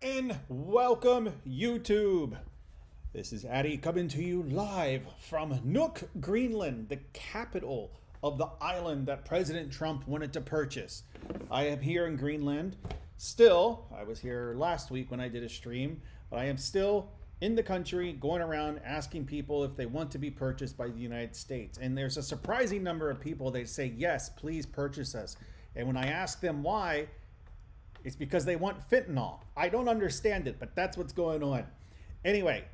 And welcome, YouTube. This is Addy coming to you live from Nuuk, Greenland, the capital of the island that President Trump wanted to purchase. I am here in Greenland. Still, I was here last week when I did a stream, but I am still in the country going around asking people if they want to be purchased by the United States. And there's a surprising number of people that say, yes, please purchase us. And when I ask them why, it's because they want fentanyl. I don't understand it, but that's what's going on. Anyway,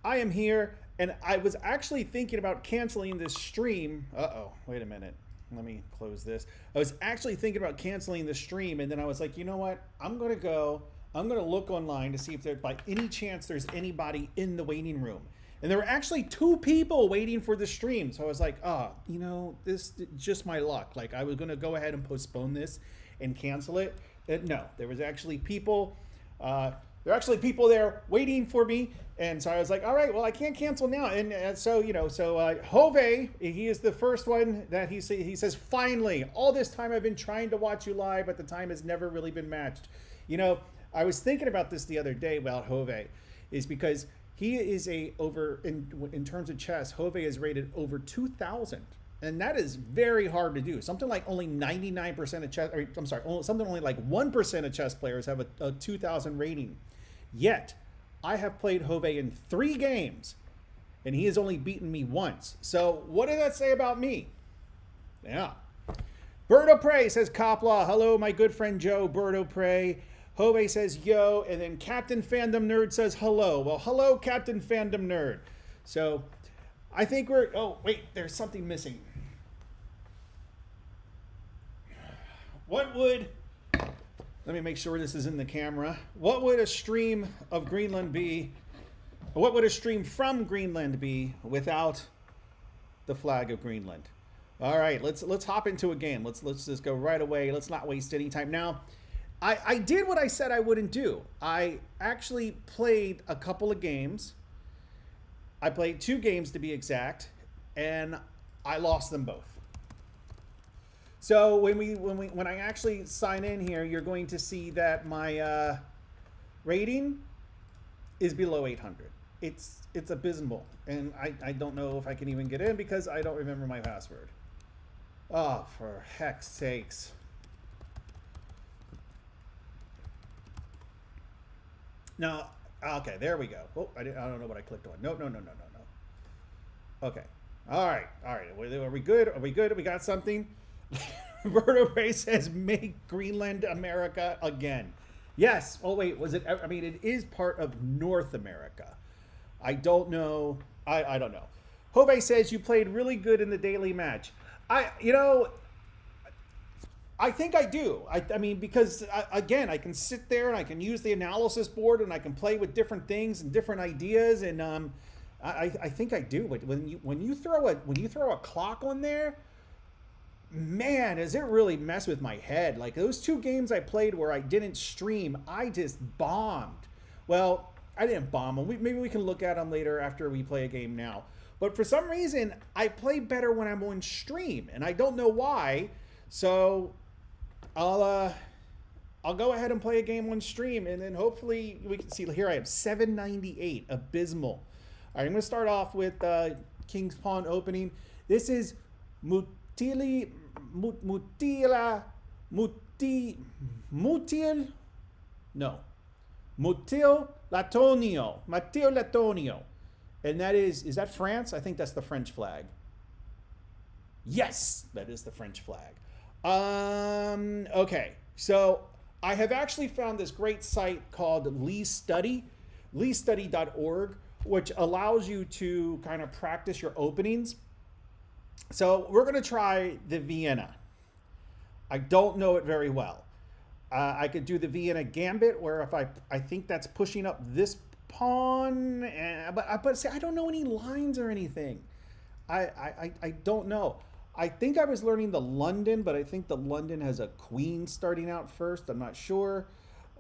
I am here, and I was actually thinking about canceling this stream. Uh-oh, wait a minute. Let me close this. I was actually thinking about canceling the stream, and then I was like, you know what? I'm going to look online to see if there, by any chance, there's anybody in the waiting room. And there were actually 2 people waiting for the stream. So I was like, you know, this is just my luck. Like, I was going to go ahead and postpone this and cancel it. No, there was actually people. There are actually people there waiting for me, and so I was like, all right, well, I can't cancel now. And so Hove, he is the first one that he says, finally, all this time I've been trying to watch you live, but the time has never really been matched. You know, I was thinking about this the other day about Hove, is because he is in terms of chess, Hove is rated over 2,000. And that is very hard to do. Something like only 99% of chess, something only like 1% of chess players have a 2,000 rating. Yet, I have played Hove in 3 games, and he has only beaten me once. So, what does that say about me? Yeah. Birdo Prey says, Kopla, hello, my good friend Joe. Birdo Prey. Hove says, yo. And then Captain Fandom Nerd says, hello. Well, hello, Captain Fandom Nerd. So, I think oh, wait, there's something missing. Let me make sure this is in the camera. What would a stream of Greenland be? What would a stream from Greenland be without the flag of Greenland? All right, let's hop into a game. Let's just go right away. Let's not waste any time. Now, I did what I said I wouldn't do. I actually played a couple of games. I played 2 games to be exact, and I lost them both. So when I actually sign in here, you're going to see that my rating is below 800. It's abysmal, and I don't know if I can even get in because I don't remember my password. Oh, for heck's sakes. Now, okay, there we go. Oh, I don't know what I clicked on. No. Okay. All right. Are we good? Are we good? We got something? Roberto Ray says, make Greenland America again. Yes. Oh, wait. Was it? I mean, it is part of North America. I don't know. I don't know. Hove says, you played really good in the daily match. I think I do. I mean, because again, I can sit there and I can use the analysis board and I can play with different things and different ideas, and I think I do. But when you throw a clock on there, man, does it really mess with my head? Like those 2 games I played where I didn't stream, I just bombed. Well, I didn't bomb them. Maybe we can look at them later after we play a game now. But for some reason, I play better when I'm on stream, and I don't know why. So I'll go ahead and play a game on stream, and then hopefully we can see. Here I have 798, abysmal. All right, I'm going to start off with King's Pawn opening. This is Mutil Latonio. And that is that France? I think that's the French flag. Yes, that is the French flag. Okay, so I have actually found this great site called leestudy.org, which allows you to kind of practice your openings. So we're going to try the Vienna. I don't know it very well. I could do the Vienna Gambit, where if I think that's pushing up this pawn, but see, I don't know any lines or anything. I don't know. I think I was learning the London, but I think the London has a queen starting out first. I'm not sure.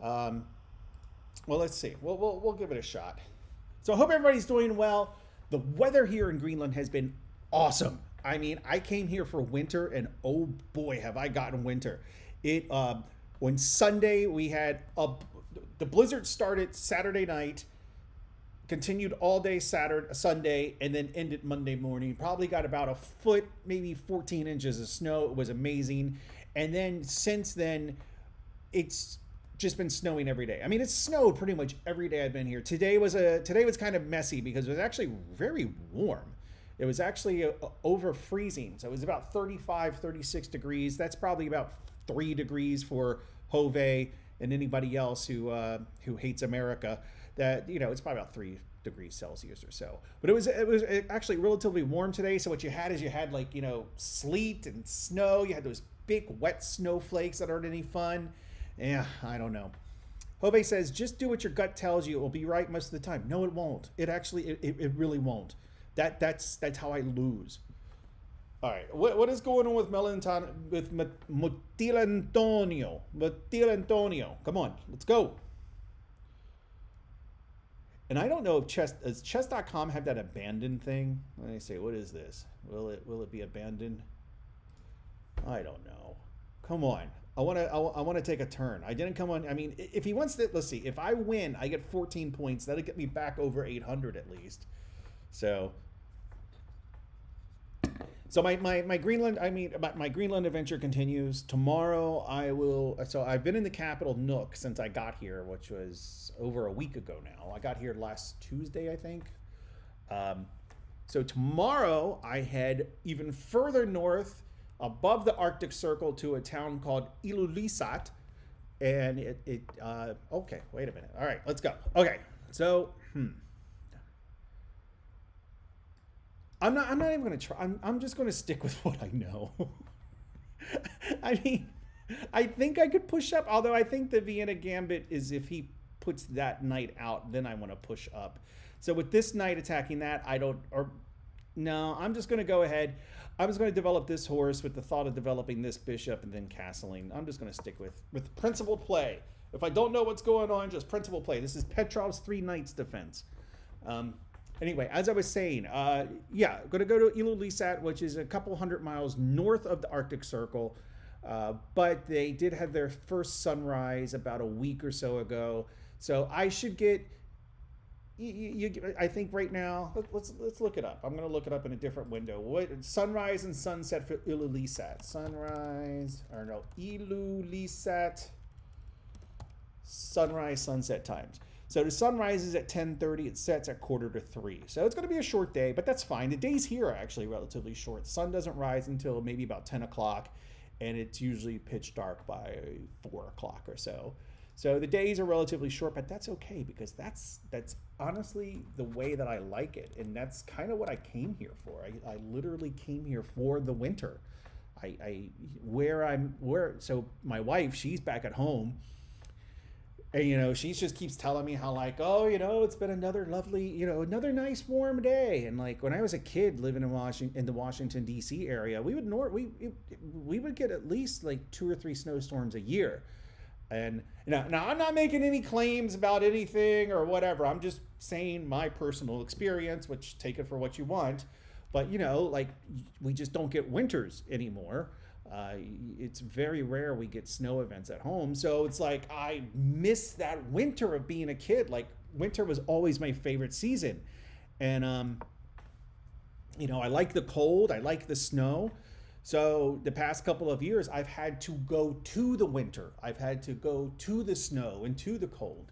Well, let's see. We'll give it a shot. So I hope everybody's doing well. The weather here in Greenland has been awesome. I mean, I came here for winter, and oh boy, have I gotten winter. On Sunday we had the blizzard started Saturday night, continued all day Sunday, and then ended Monday morning. Probably got about a foot, maybe 14 inches of snow. It was amazing. And then since then, it's just been snowing every day. I mean, it's snowed pretty much every day I've been here. Today was kind of messy because it was actually very warm. It was actually over freezing. So it was about 35, 36 degrees. That's probably about 3 degrees for Hove and anybody else who hates America. That, you know, it's probably about 3 degrees Celsius or so. But it was actually relatively warm today. So what you had like, you know, sleet and snow. You had those big wet snowflakes that aren't any fun. Yeah, I don't know. Hove says, just do what your gut tells you. It will be right most of the time. No, it won't. It actually, it really won't. That's how I lose. All right, what is going on with Motil Antonio? Motil Antonio, come on, let's go. And I don't know if does chess.com have that abandoned thing? Let me see, what is this? Will it be abandoned? I don't know. Come on. I want to take a turn. I didn't come on. I mean, if he wants to, let's see. If I win, I get 14 points. That'll get me back over 800 at least. So my Greenland, my Greenland adventure continues. Tomorrow I will. So I've been in the capital Nuuk since I got here, which was over a week ago now. I got here last Tuesday, I think. So tomorrow I head even further north, above the Arctic Circle, to a town called Ilulissat. And okay, wait a minute. All right, let's go. Okay, so, I'm not even going to try. I'm just going to stick with what I know. I mean, I think I could push up, although I think the Vienna Gambit is if he puts that knight out, then I want to push up. So with this knight attacking that, I'm just going to go ahead. I was going to develop this horse with the thought of developing this bishop and then castling. I'm just going to stick with principled play. If I don't know what's going on, just principled play. This is Petrov's 3 knights defense. Anyway, as I was saying, yeah, going to go to Ilulissat, which is a couple 100 miles north of the Arctic Circle. But they did have their first sunrise about a week or so ago. So I should get... I think right now, let's look it up. I'm going to look it up in a different window. What sunrise and sunset for Ilulissat? Ilulissat sunrise sunset times. So the sunrise is at 10:30. It sets at 2:45. So it's going to be a short day, but that's fine. The days here are actually relatively short. The sun doesn't rise until maybe about 10 o'clock, and it's usually pitch dark by 4 o'clock or so. So the days are relatively short, but that's okay because that's honestly the way that I like it, and that's kind of what I came here for. I literally came here for the winter. So my wife, she's back at home, and you know, she just keeps telling me how like, oh, you know, it's been another lovely, you know, another nice warm day. And like when I was a kid living in the Washington D.C. area, we would get at least like 2 or 3 snowstorms a year. And now I'm not making any claims about anything or whatever. I'm just saying my personal experience, which take it for what you want. But, you know, like we just don't get winters anymore. It's very rare we get snow events at home. So it's like I miss that winter of being a kid. Like winter was always my favorite season. And, you know, I like the cold. I like the snow. So the past couple of years, I've had to go to the winter. I've had to go to the snow and to the cold.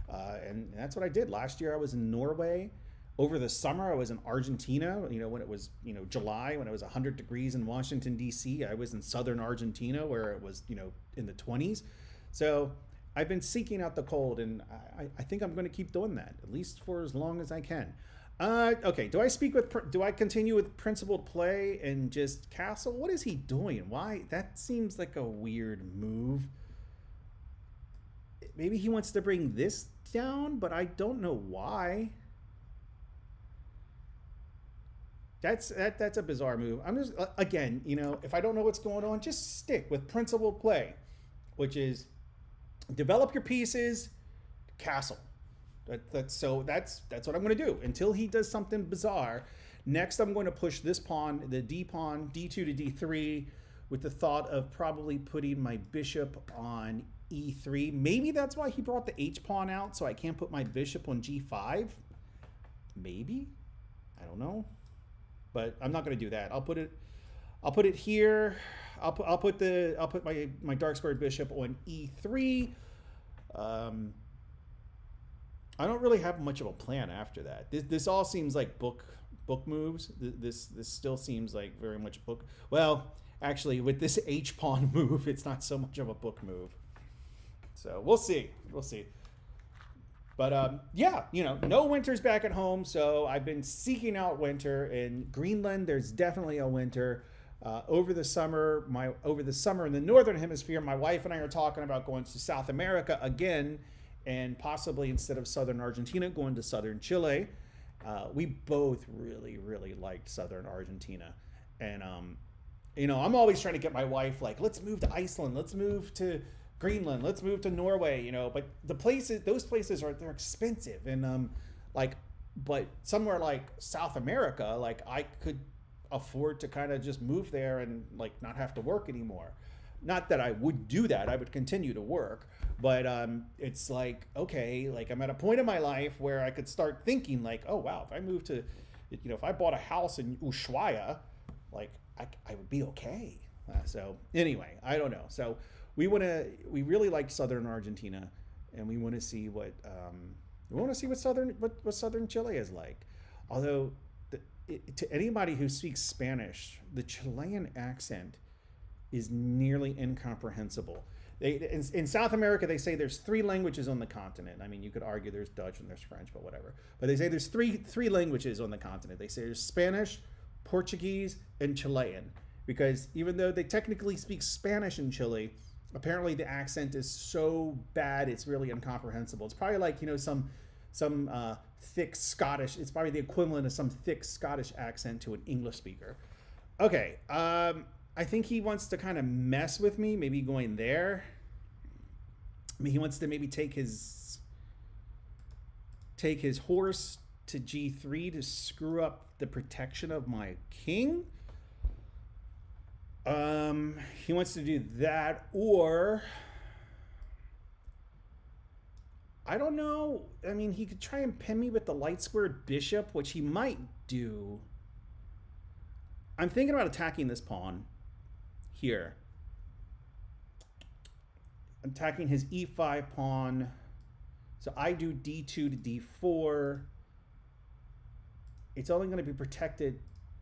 And that's what I did. Last year, I was in Norway. Over the summer, I was in Argentina. You know, when it was, you know, July, when it was 100 degrees in Washington, D.C., I was in southern Argentina where it was, you know, in the 20s. So I've been seeking out the cold, and I think I'm going to keep doing that, at least for as long as I can. Okay, do I continue with principled play and just castle? What is he doing? Why? That seems like a weird move. Maybe he wants to bring this down, but I don't know why. That's a bizarre move. I'm just, again, you know, if I don't know what's going on, just stick with principled play, which is develop your pieces, castle. That's what I'm going to do until he does something bizarre. Next, I'm going to push this pawn, the D pawn, D2 to D3, with the thought of probably putting my bishop on e3. Maybe that's why he brought the h pawn out, so I can't put my bishop on g5. Maybe, I don't know, but I'm not going to do that. I'll put it here. I'll put my dark squared bishop on e3. I don't really have much of a plan after that. This all seems like book moves. This still seems like very much book. Well, actually, with this h pawn move, it's not so much of a book move. So we'll see. We'll see. But yeah, you know, no winter's back at home, so I've been seeking out winter in Greenland. There's definitely a winter. Over the summer in the northern hemisphere, my wife and I are talking about going to South America again, and possibly instead of southern Argentina, going to southern Chile. We both really, really liked southern Argentina, and you know, I'm always trying to get my wife like, let's move to Iceland, let's move to Greenland, let's move to Norway, you know, but those places they're expensive, and but somewhere like South America, like I could afford to kind of just move there and like not have to work anymore. Not that I would do that, I would continue to work, but it's like, okay, like I'm at a point in my life where I could start thinking like, oh wow, if I moved to, you know, if I bought a house in Ushuaia, like I would be okay. So anyway, I don't know. So we really like southern Argentina, and we want to see what southern Chile is like. Although to anybody who speaks Spanish, the Chilean accent is nearly incomprehensible. In South America, they say there's 3 languages on the continent. I mean, you could argue there's Dutch and there's French, but whatever. But they say there's three languages on the continent. They say there's Spanish, Portuguese, and Chilean. Because even though they technically speak Spanish in Chile, apparently the accent is so bad it's really incomprehensible. It's probably like, you know, some thick Scottish. It's probably the equivalent of some thick Scottish accent to an English speaker. Okay, I think he wants to kind of mess with me, maybe going there. I mean, he wants to maybe take his horse to g3 to screw up the protection of my king. He wants to do that, or I don't know. I mean, he could try and pin me with the light squared bishop, which he might do. I'm thinking about attacking this pawn here. I'm attacking his e5 pawn. So I do d2 to d4. It's only going to be protected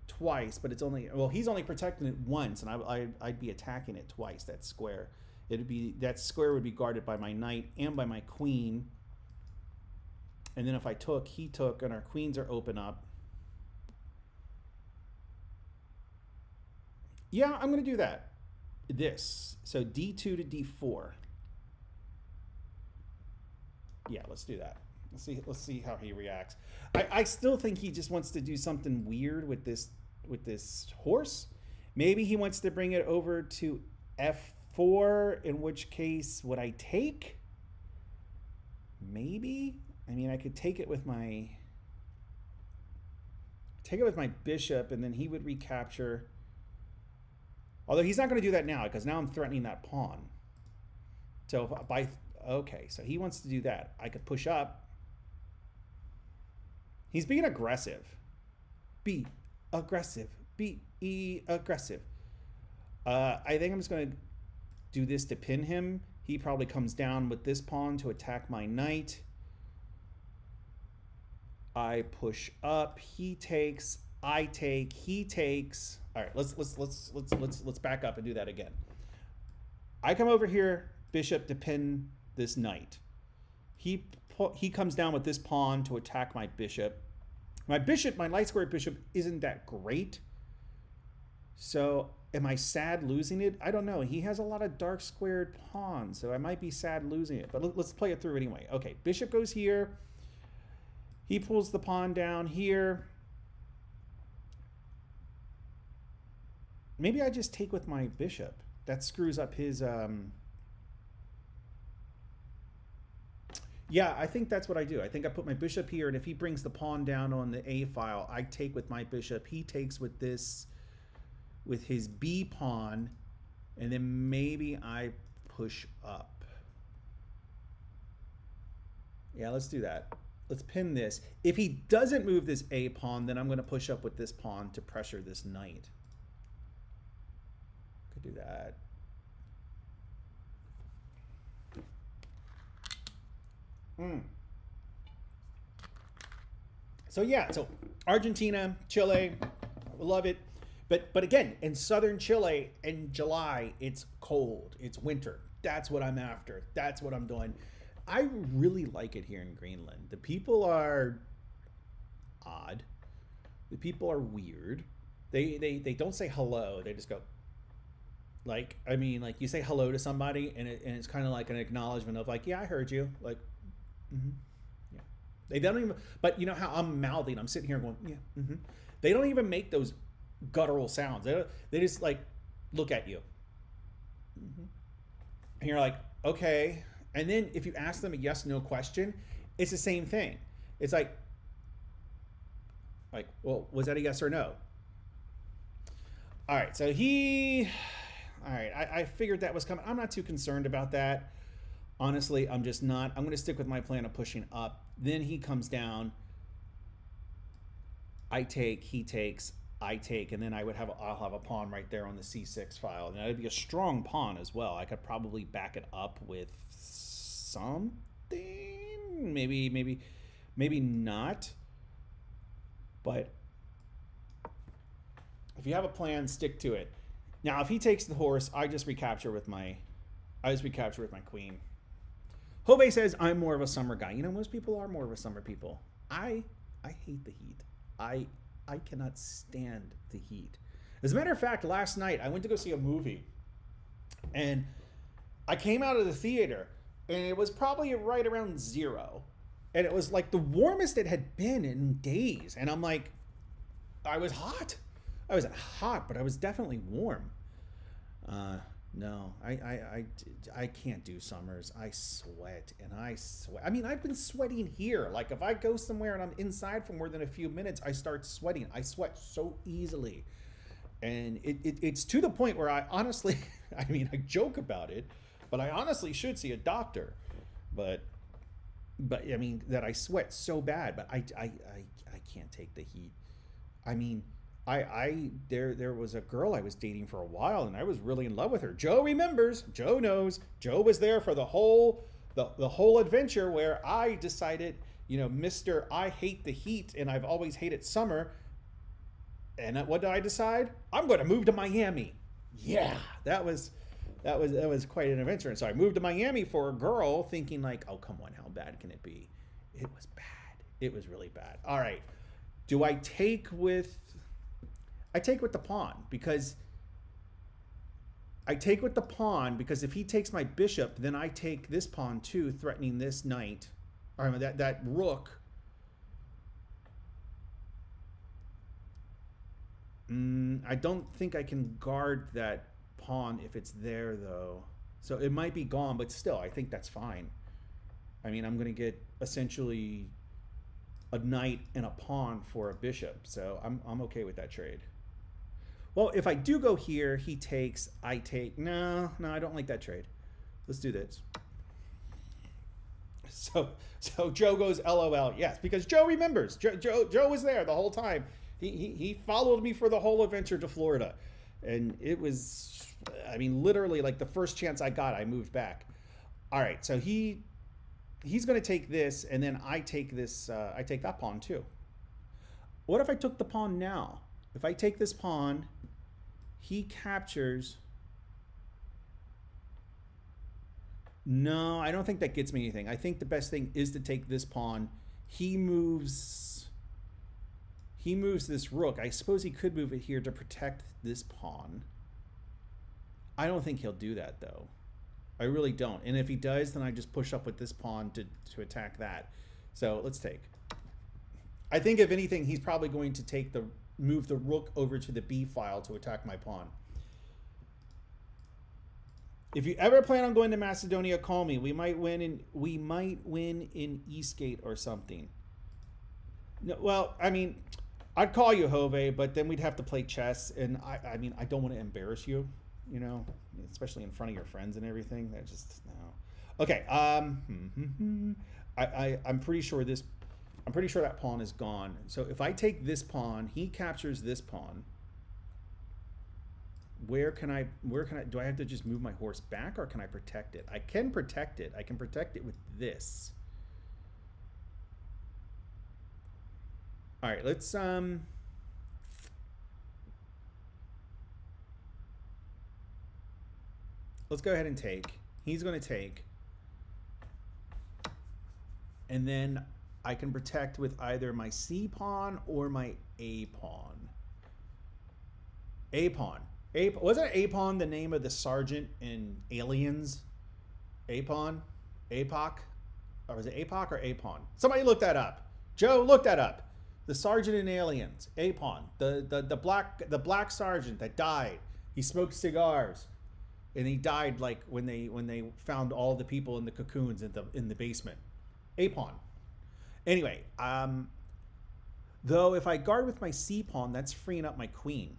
twice, but it's only, well, he's only protecting it once, and I'd be attacking it twice. That square. That square would be guarded by my knight and by my queen. And then if I took, he took, and our queens are open up. Yeah, I'm going to do that. So d2 to d4. Yeah, let's do that. Let's see how he reacts. I still think he just wants to do something weird with this horse. Maybe he wants to bring it over to f4, in which case would I take? Maybe. I mean, I could take it with my bishop, and then he would recapture. Although he's not going to do that now, because now I'm threatening that pawn. So okay, so he wants to do that. I could push up. He's being aggressive. Be aggressive. Be aggressive. I think I'm just going to do this to pin him. He probably comes down with this pawn to attack my knight. I push up. He takes. I take. He takes. All right, let's back up and do that again. I come over here, bishop to pin this knight. He comes down with this pawn to attack my bishop. My light squared bishop isn't that great. So am I sad losing it? I don't know. He has a lot of dark squared pawns, so I might be sad losing it. But let's play it through anyway. Okay, bishop goes here. He pulls the pawn down here. Maybe I just take with my bishop. That screws up his... Yeah, I think that's what I do. I think I put my bishop here, and if he brings the pawn down on the A file, I take with my bishop. He takes with this, with his B pawn, and then maybe I push up. Yeah, let's do that. Let's pin this. If he doesn't move this A pawn, then I'm going to push up with this pawn to pressure this knight. Could do that. So yeah, so Argentina, Chile, love it. But again, in southern Chile in July, it's cold. It's winter. That's what I'm after. That's what I'm doing. I really like it here in Greenland. The people are odd. The people are weird. They don't say hello. They just go, like, I mean, like you say hello to somebody and it's kind of like an acknowledgement of like, yeah, I heard you. Like, yeah. They don't even, but you know how I'm mouthing. I'm sitting here going, yeah, They don't even make those guttural sounds. They just like look at you. And you're like, okay. And then if you ask them a yes, no question, it's the same thing. It's like, well, was that a yes or no? All right, so all right, I figured that was coming. I'm not too concerned about that. Honestly, I'm just not. I'm going to stick with my plan of pushing up. Then he comes down. I take, he takes, I take, and then I'll have a pawn right there on the c6 file. And that'd be a strong pawn as well. I could probably back it up with something. Maybe not. But if you have a plan, stick to it. Now, if he takes the horse, I just recapture with my queen. Hove says I'm more of a summer guy. You know, most people are more of a summer people. I hate the heat. I cannot stand the heat. As a matter of fact, last night I went to go see a movie, and I came out of the theater, and it was probably right around 0, and it was like the warmest it had been in days. And I'm like, I was hot. I wasn't hot, but I was definitely warm. No, I can't do summers. I sweat. I mean, I've been sweating here. Like if I go somewhere and I'm inside for more than a few minutes, I start sweating. I sweat so easily. And it's to the point where I honestly, I mean, I joke about it, but I honestly should see a doctor. But I mean, that I sweat so bad, but I can't take the heat. I mean, there was a girl I was dating for a while, and I was really in love with her. Joe remembers. Joe knows. Joe was there for the whole adventure where I decided, you know, Mr. I hate the heat and I've always hated summer. And what did I decide? I'm going to move to Miami. Yeah, that was quite an adventure. And so I moved to Miami for a girl, thinking like, oh come on, how bad can it be? It was bad. It was really bad. All right, do I take with? I take with the pawn because if he takes my bishop, then I take this pawn too, threatening this knight, or that rook. I don't think I can guard that pawn if it's there though. So it might be gone, but still, I think that's fine. I mean, I'm going to get essentially a knight and a pawn for a bishop, so I'm okay with that trade. Well, if I do go here, he takes, I take. No, I don't like that trade. Let's do this. So Joe goes LOL. Yes, because Joe remembers. Joe was there the whole time. He followed me for the whole adventure to Florida. And it was, I mean, literally like the first chance I got, I moved back. All right, so he's going to take this, and then I take this, I take that pawn too. What if I took the pawn now? If I take this pawn, he captures. No, I don't think that gets me anything. I think the best thing is to take this pawn. He moves this rook. I suppose he could move it here to protect this pawn. I don't think he'll do that though. I really don't. And if he does, then I just push up with this pawn to attack that. So let's take. I think if anything, he's probably going to move the rook over to the B file to attack my pawn. If you ever plan on going to Macedonia, call me. We might win in Eastgate or something. No, well, I mean, I'd call you, Hove, but then we'd have to play chess, and I mean, I don't want to embarrass you, you know, especially in front of your friends and everything. That just no. Okay. I'm pretty sure that pawn is gone. So if I take this pawn, he captures this pawn. Where can I, do I have to just move my horse back, or can I protect it? I can protect it. I can protect it with this. All right, let's go ahead and take. He's going to take. And then I can protect with either my C pawn or my A pawn. A pawn. Wasn't A pawn the name of the sergeant in Aliens? A pawn? APOC? Or was it APOC or A pawn? Somebody look that up. Joe, look that up. The sergeant in Aliens, A pawn. The black sergeant that died. He smoked cigars. And he died like when they found all the people in the cocoons in the basement. A pawn. Anyway, though if I guard with my C pawn, that's freeing up my queen.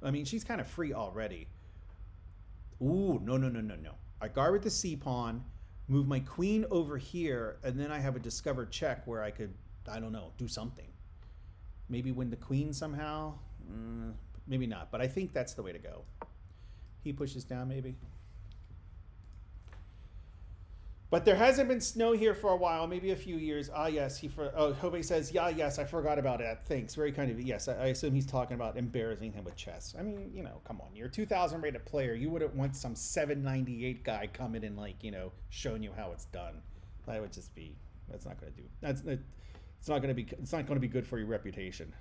I mean, she's kind of free already. Ooh, no. I guard with the C pawn, move my queen over here, and then I have a discovered check where I could, I don't know, do something. Maybe win the queen somehow. Maybe not, but I think that's the way to go. He pushes down, maybe. But there hasn't been snow here for a while, maybe a few years. Ah, yes. Jove says, yeah, yes, I forgot about it. Thanks. Very kind of you. Yes, I assume he's talking about embarrassing him with chess. I mean, you know, come on. You're a 2,000 rated player. You wouldn't want some 798 guy coming in, like, you know, showing you how it's done. That would just be, that's not going to do. It's not going to be good for your reputation.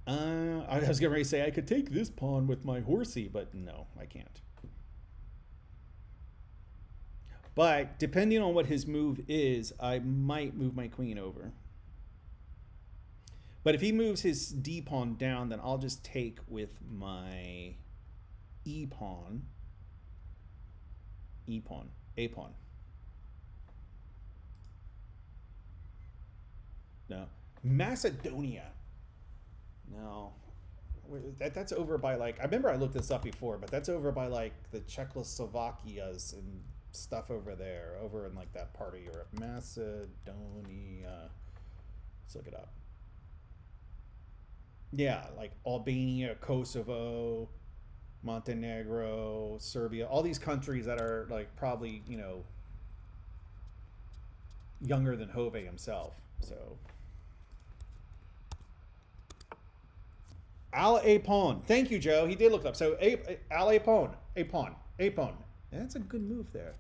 I was getting ready to say I could take this pawn with my horsey, but no, I can't. But depending on what his move is, I might move my queen over. But if he moves his D pawn down, then I'll just take with my E pawn. E pawn. A pawn. No. Macedonia. No. That's over by, like, I remember I looked this up before, but that's over by, like, the Czechoslovakias and stuff over there, over in, like, that part of Europe. Macedonia. Let's look it up. Yeah, like Albania, Kosovo, Montenegro, Serbia, all these countries that are, like, probably, you know, younger than Jove himself. So Al A pawn. Thank you, Joe. He did look it up. So Al A pawn. A pawn. A pawn. That's a good move there.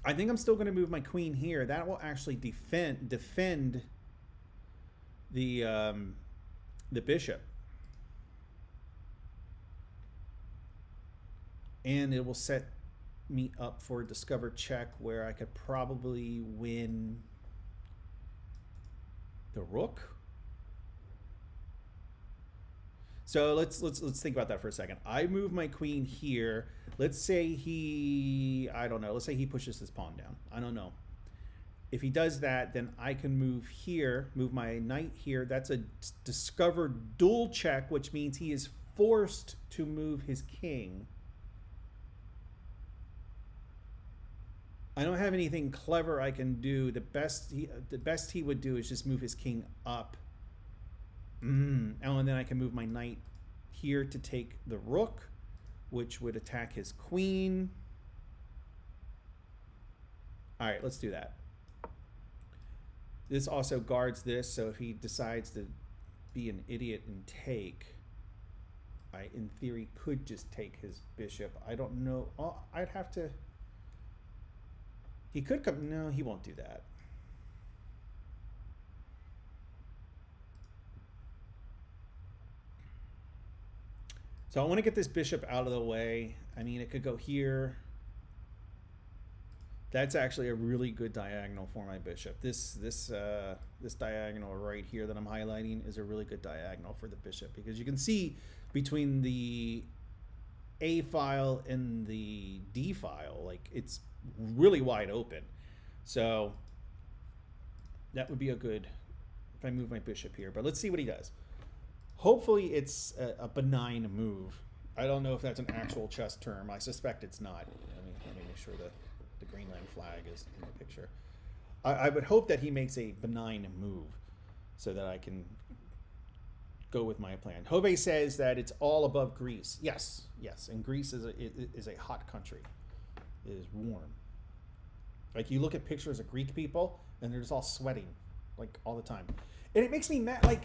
I think I'm still going to move my queen here. That will actually defend the bishop. And it will set me up for a discovered check where I could probably win the rook. So let's think about that for a second. I move my queen here. Let's say he, I don't know, let's say he pushes this pawn down. I don't know. If he does that, then I can move here, move my knight here. That's a discovered dual check, which means he is forced to move his king. I don't have anything clever I can do. The best he would do is just move his king up. And then I can move my knight here to take the rook, which would attack his queen. All right, let's do that. This also guards this, so if he decides to be an idiot and take, I, in theory, could just take his bishop. I don't know. Oh, I'd have to... He could come... No, he won't do that. So I want to get this bishop out of the way. I mean, it could go here. That's actually a really good diagonal for my bishop. This diagonal right here that I'm highlighting is a really good diagonal for the bishop, because you can see between the A file and the D file, like, it's really wide open. So that would be a good, if I move my bishop here. But let's see what he does. Hopefully it's a benign move. I don't know if that's an actual chess term. I suspect it's not. Let me make sure that the Greenland flag is in the picture. I would hope that he makes a benign move so that I can go with my plan. Hove says that it's all above Greece. Yes, yes. And Greece is a hot country. It is warm. Like you look at pictures of Greek people and they're just all sweating like all the time. And it makes me mad.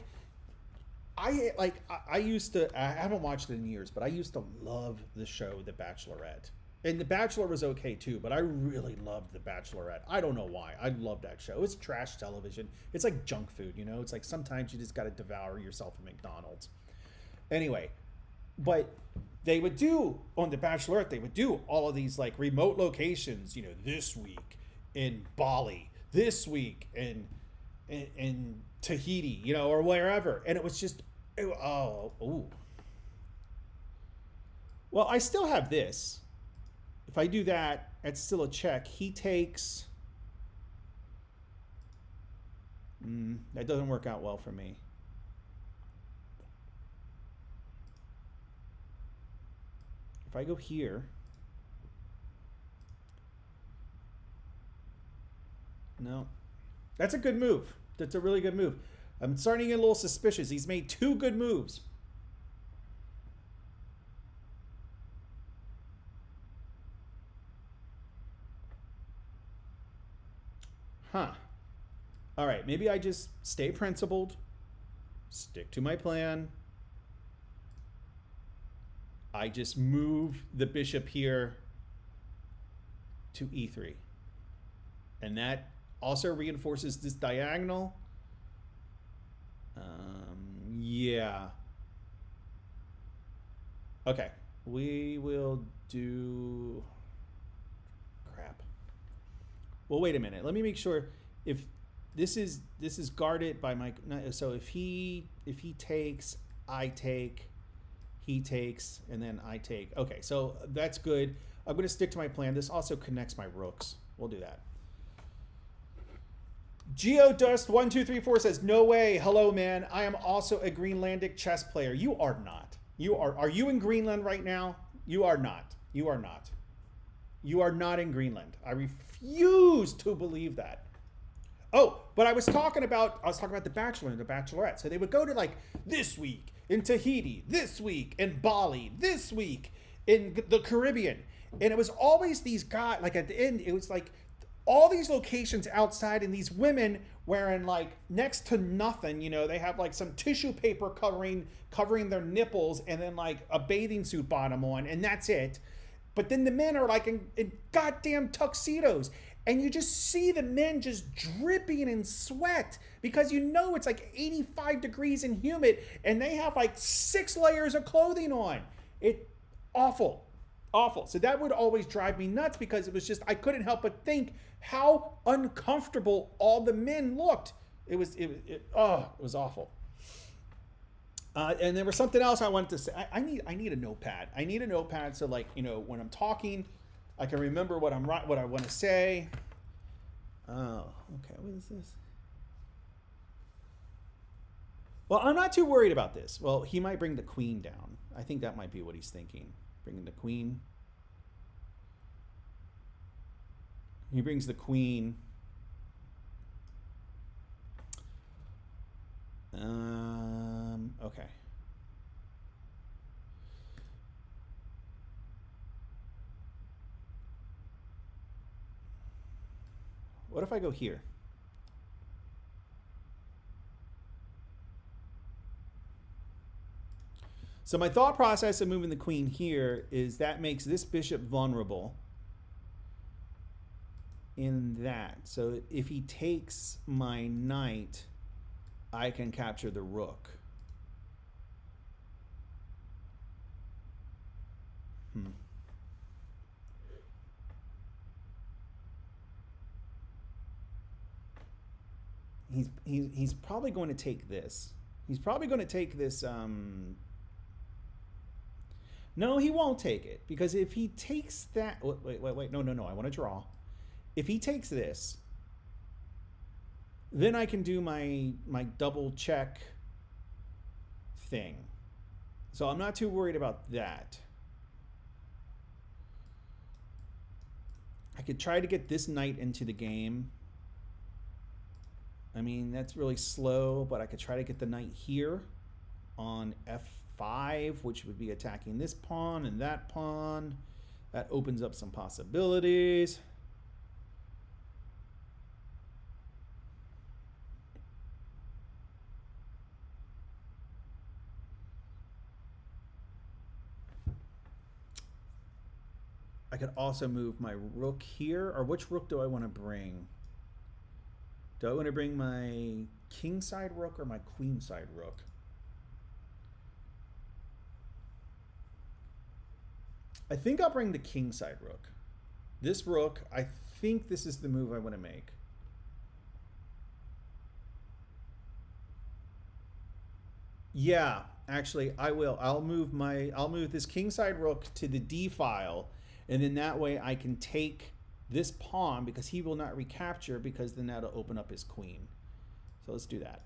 I used to, I haven't watched it in years, but I used to love the show The Bachelorette. And The Bachelor was okay too, but I really loved The Bachelorette. I don't know why. I love that show. It's trash television. It's like junk food, you know? It's like sometimes you just got to devour yourself at McDonald's. Anyway, but they would do, on The Bachelorette, they would do all of these like remote locations, you know, this week in Bali, this week in Tahiti, you know, or wherever. And it was just, ooh. Well, I still have this. If I do that, it's still a check. He takes... that doesn't work out well for me. If I go here... No. That's a good move. That's a really good move. I'm starting to get a little suspicious. He's made 2 good moves. Huh. All right, maybe I just stay principled, stick to my plan. I just move the bishop here to e3. And that also reinforces this diagonal. Yeah. Okay, we will do... Crap. Well, wait a minute. Let me make sure if this is guarded by my... So if he takes, I take, he takes, and then I take. Okay, so that's good. I'm going to stick to my plan. This also connects my rooks. We'll do that. Geodust1234 says, no way. Hello, man. I am also a Greenlandic chess player. You are not. Are you in Greenland right now? You are not. You are not. You are not in Greenland. I refuse to believe that. Oh, but I was talking about The Bachelor and The Bachelorette. So they would go to like this week in Tahiti, this week in Bali, this week in the Caribbean. And it was always these guys, like at the end, it was like all these locations outside and these women wearing like next to nothing, you know, they have like some tissue paper covering their nipples and then like a bathing suit bottom on, and that's it. But then the men are like in goddamn tuxedos, and you just see the men just dripping in sweat because you know it's like 85 degrees and humid, and they have like 6 layers of clothing on. It awful. Awful. So that would always drive me nuts because it was just, I couldn't help but think how uncomfortable all the men looked. It was awful. And there was something else I wanted to say. I need a notepad. I need a notepad so, like, you know, when I'm talking, I can remember what I want to say. Oh, okay. What is this? Well, I'm not too worried about this. Well, he might bring the queen down. I think that might be what he's thinking. Bringing the queen. He brings the queen. Okay. What if I go here? So my thought process of moving the queen here is that makes this bishop vulnerable in that. So if he takes my knight, I can capture the rook. He's probably going to take this. He's probably going to take this. No, he won't take it, because if he takes that, wait, no, I want to draw. If he takes this, then I can do my double check thing. So I'm not too worried about that. I could try to get this knight into the game. I mean, that's really slow, but I could try to get the knight here on f5, which would be attacking this pawn and that pawn. That opens up some possibilities. I could also move my rook here. Or which rook do I want to bring? Do I want to bring my kingside rook or my queenside rook? I think I'll bring the kingside rook. This rook, I think this is the move I want to make. Yeah, actually, I will. I'll move this kingside rook to the D file, and then that way I can take this pawn because he will not recapture, because then that'll open up his queen. So let's do that.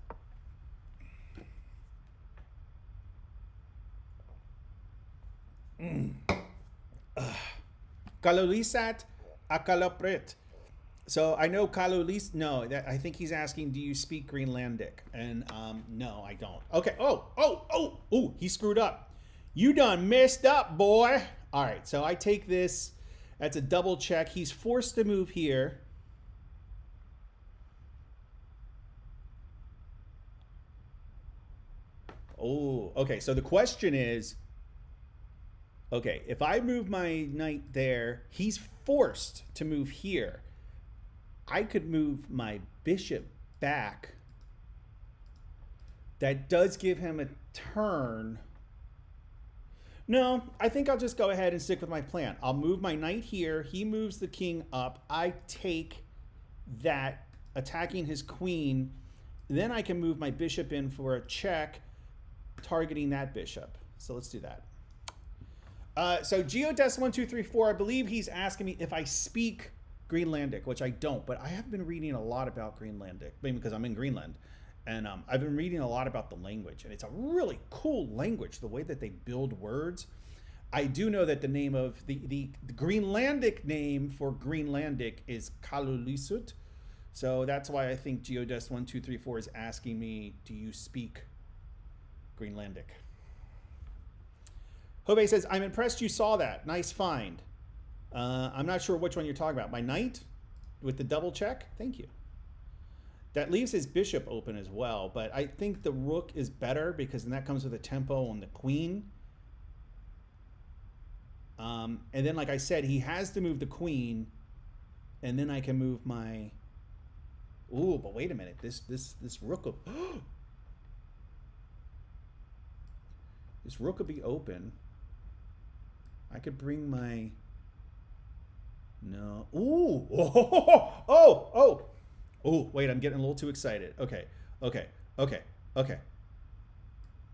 Kalulisat akalaprit. So I know Kalulis. No, I think he's asking, do you speak Greenlandic? And no, I don't. Okay. Oh, he screwed up. You done messed up, boy. All right, so I take this. That's a double check. He's forced to move here. Oh, okay. So the question is, okay, if I move my knight there, he's forced to move here. I could move my bishop back. That does give him a turn. No, I think I'll just go ahead and stick with my plan. I'll move my knight here. He moves the king up. I take that, attacking his queen. Then I can move my bishop in for a check, targeting that bishop. So let's do that. So Geodes1234, I believe he's asking me if I speak Greenlandic, which I don't, but I have been reading a lot about Greenlandic, maybe because I'm in Greenland. And I've been reading a lot about the language, and it's a really cool language, the way that they build words. I do know that the name of the Greenlandic name for Greenlandic is Kalulisut. So that's why I think Geodes1234 is asking me, do you speak Greenlandic? Hove says, I'm impressed you saw that. Nice find. I'm not sure which one you're talking about. My knight with the double check? Thank you. That leaves his bishop open as well, but I think the rook is better because then that comes with a tempo on the queen. And then, like I said, he has to move the queen, and then I can move my... Ooh, but wait a minute. This rook will... This rook will be open. I could bring my... No. Ooh! Oh, wait, I'm getting a little too excited. Okay.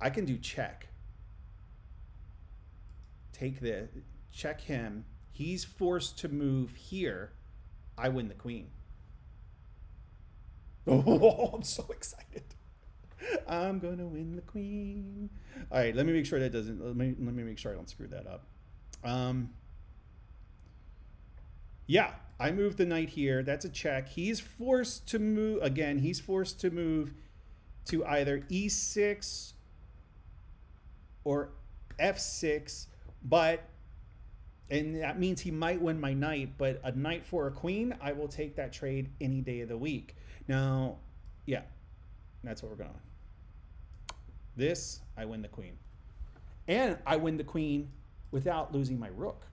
I can do check. Take this, check him. He's forced to move here. I win the queen. Oh, I'm so excited. I'm gonna win the queen. All right, let me make sure that doesn't, let me make sure I don't screw that up. Yeah, I moved the knight here. That's a check. He's forced to move, again, he's forced to move to either e6 or f6, and that means he might win my knight, but a knight for a queen, I will take that trade any day of the week. Now, yeah, that's what we're going. This, I win the queen. And I win the queen without losing my rook.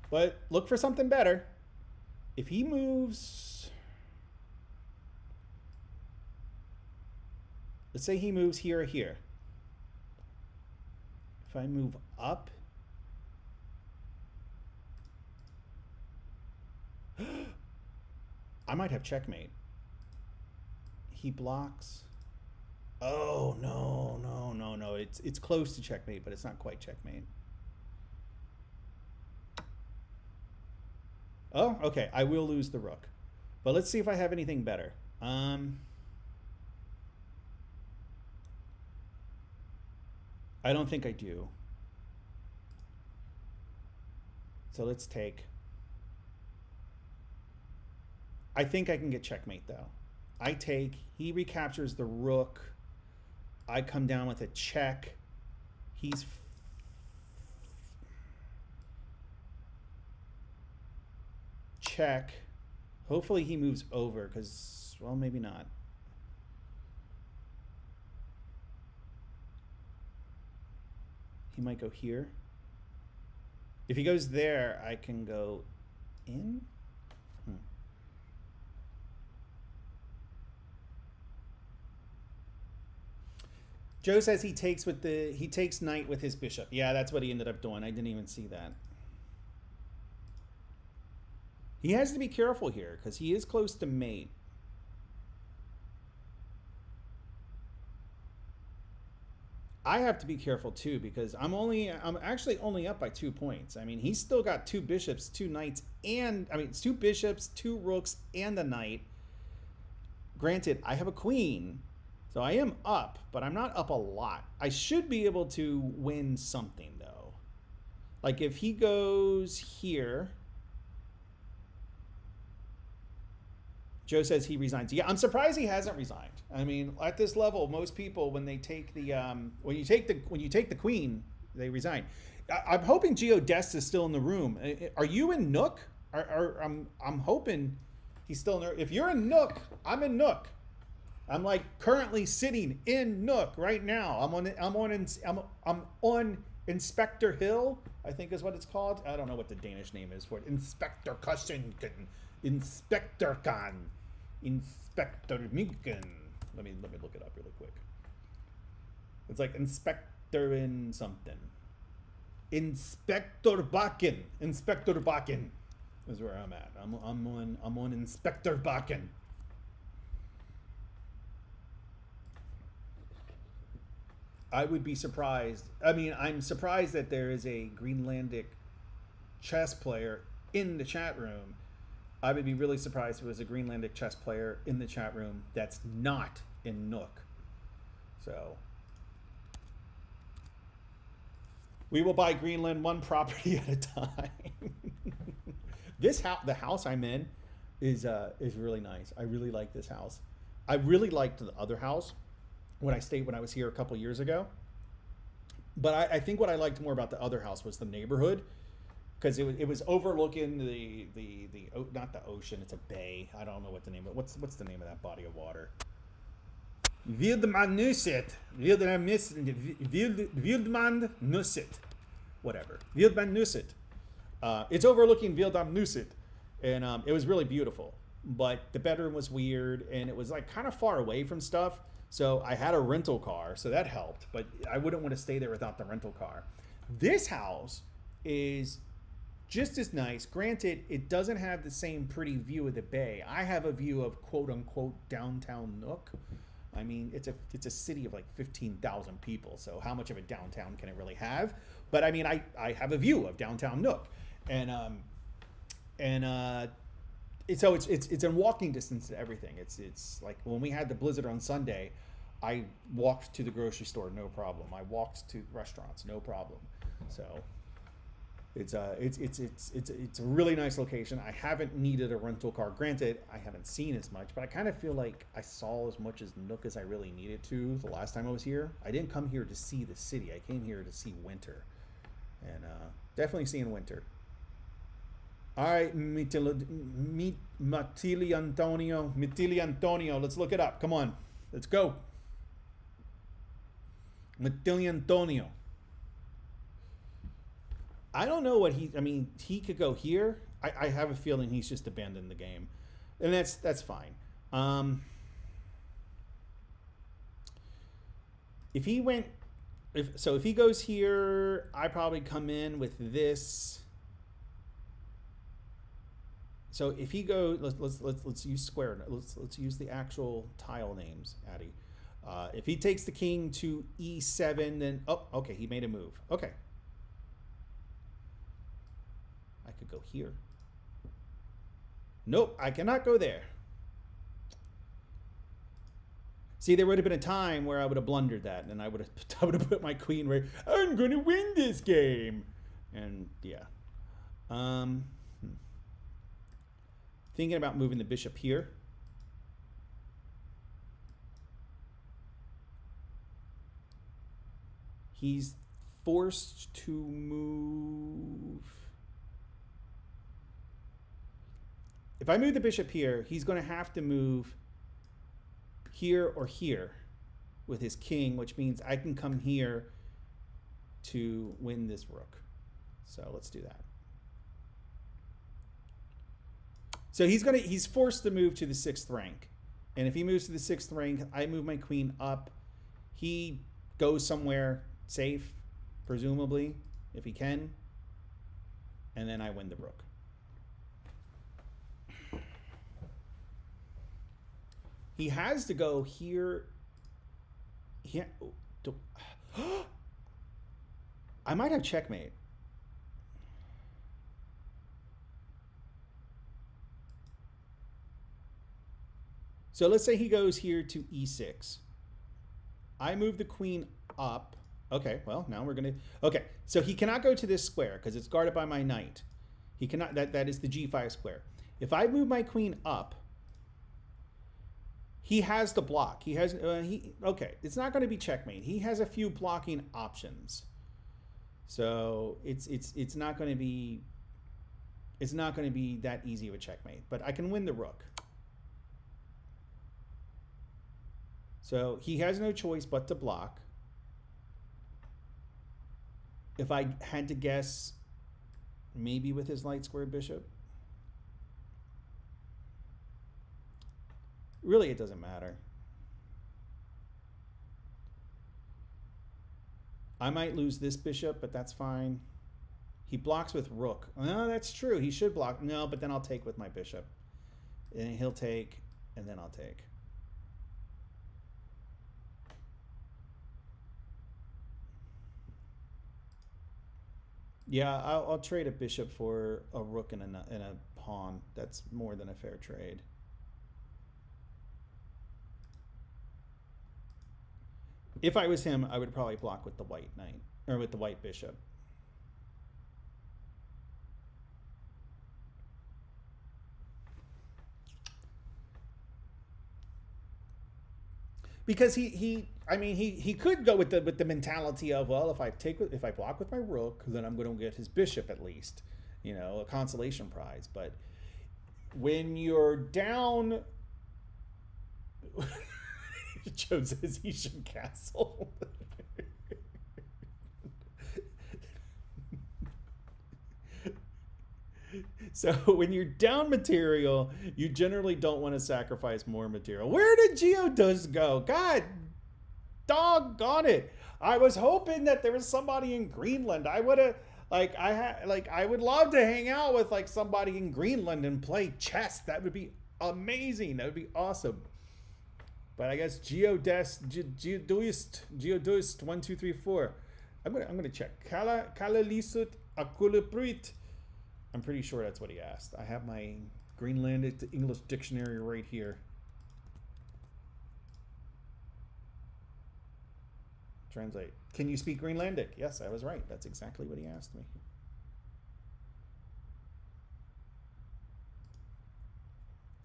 But look for something better. If he moves, let's say he moves here or here. If I move up, I might have checkmate. He blocks. Oh, no. It's close to checkmate, but it's not quite checkmate. Oh, okay. I will lose the rook. But let's see if I have anything better. I don't think I do. So let's take. I think I can get checkmate though. I take, he recaptures the rook. I come down with a check. He's check. Hopefully he moves over because, well, maybe not. He might go here. If he goes there, I can go in. Joe says he takes knight with his bishop. Yeah, that's what he ended up doing. I didn't even see that. He has to be careful here because he is close to mate. I have to be careful too because I'm actually only up by 2 points. I mean, he's still got 2 bishops, 2 knights, and I mean, it's 2 bishops, 2 rooks, and a knight. Granted, I have a queen, so I am up, but I'm not up a lot. I should be able to win something though. Like if he goes here. Joe says he resigns. Yeah, I'm surprised he hasn't resigned. I mean, at this level, most people when they take the when you take the queen, they resign. I'm hoping Geodest is still in the room. Are you in Nuuk? I'm hoping he's still in there. If you're in Nuuk, I'm in Nuuk. I'm like currently sitting in Nuuk right now. I'm on Inspector Hill, I think is what it's called. I don't know what the Danish name is for it. Inspector Kushingen. Inspector Khan. Inspector Minken. Let me look it up really quick. It's like Inspector in something. Inspector Bakken. Inspector Bakken is where I'm at. I'm on Inspector Bakken. I would be surprised. I mean, I'm surprised that there is a Greenlandic chess player in the chat room. I would be really surprised if it was a Greenlandic chess player in the chat room that's not in Nuuk. So we will buy Greenland one property at a time. This house, the house I'm in, is really nice. I really like this house. I really liked the other house when I was here a couple years ago. But I think what I liked more about the other house was the neighborhood. Because it was overlooking the not the ocean, it's a bay. I don't know what the name of what's the name of that body of water. Wildman Nusset. Wildman Nusset. Whatever. Wildman Nusset. It's overlooking Wildman Nusset. And it was really beautiful. But the bedroom was weird and it was like kind of far away from stuff. So I had a rental car, so that helped. But I wouldn't want to stay there without the rental car. This house is just as nice. Granted, it doesn't have the same pretty view of the bay. I have a view of quote unquote downtown Nuuk. I mean, it's a city of like 15,000 people. So how much of a downtown can it really have? But I mean, I have a view of downtown Nuuk, so it's in walking distance to everything. It's like when we had the blizzard on Sunday, I walked to the grocery store, no problem. I walked to restaurants, no problem. So it's a really nice location. I haven't needed a rental car. Granted, I haven't seen as much, but I kind of feel like I saw as much as Nuuk as I really needed to the last time I was here. I didn't come here to see the city. I came here to see winter, and definitely seeing winter. All right, Mitili Antonio, let's look it up. Come on, let's go. Mitili Antonio. I don't know what I mean, he could go here. I have a feeling he's just abandoned the game. And that's fine. If he goes here, I probably come in with this. So if he goes, let's use square. Let's use the actual tile names, Addy. If he takes the king to e7, then okay, he made a move. Okay. I could go here. Nope, I cannot go there. See, there would have been a time where I would have blundered that, and I would have put my queen where I'm going to win this game. And yeah. Thinking about moving the bishop here. He's forced to move. If I move the bishop here, he's going to have to move here or here with his king, which means I can come here to win this rook. So let's do that. So he's forced to move to the 6th rank. And if he moves to the 6th rank, I move my queen up. He goes somewhere safe, presumably, if he can. And then I win the rook. He has to go here. I might have checkmate. So let's say he goes here to e6. I move the queen up. Okay, well, now we're going to... Okay, so he cannot go to this square because it's guarded by my knight. He cannot... That is the g5 square. If I move my queen up, he has to block. He has... okay, it's not going to be checkmate. He has a few blocking options. So it's not going to be... It's not going to be that easy of a checkmate. But I can win the rook. So he has no choice but to block. If I had to guess, maybe with his light square bishop. Really, it doesn't matter. I might lose this bishop, but that's fine. He blocks with rook. No, that's true. He should block. No, but then I'll take with my bishop. And he'll take, and then I'll take. Yeah, I'll trade a bishop for a rook and a pawn. That's more than a fair trade. If I was him, I would probably block with the white knight, or with the white bishop. Because he could go with the mentality of, well, if I block with my rook, then I'm going to get his bishop at least, you know, a consolation prize. But when you're down, Joe says he should castle. So when you're down material, you generally don't want to sacrifice more material. Where did Geodust go? God doggone it. I was hoping that there was somebody in Greenland. I would have, I would love to hang out with like somebody in Greenland and play chess. That would be amazing. That would be awesome. But I guess Geodust 1 2 3 4. I'm gonna check. Kala lisut akuliprit. I'm pretty sure that's what he asked. I have my Greenland English dictionary right here. Translate. Can you speak Greenlandic? Yes, I was right. That's exactly what he asked me.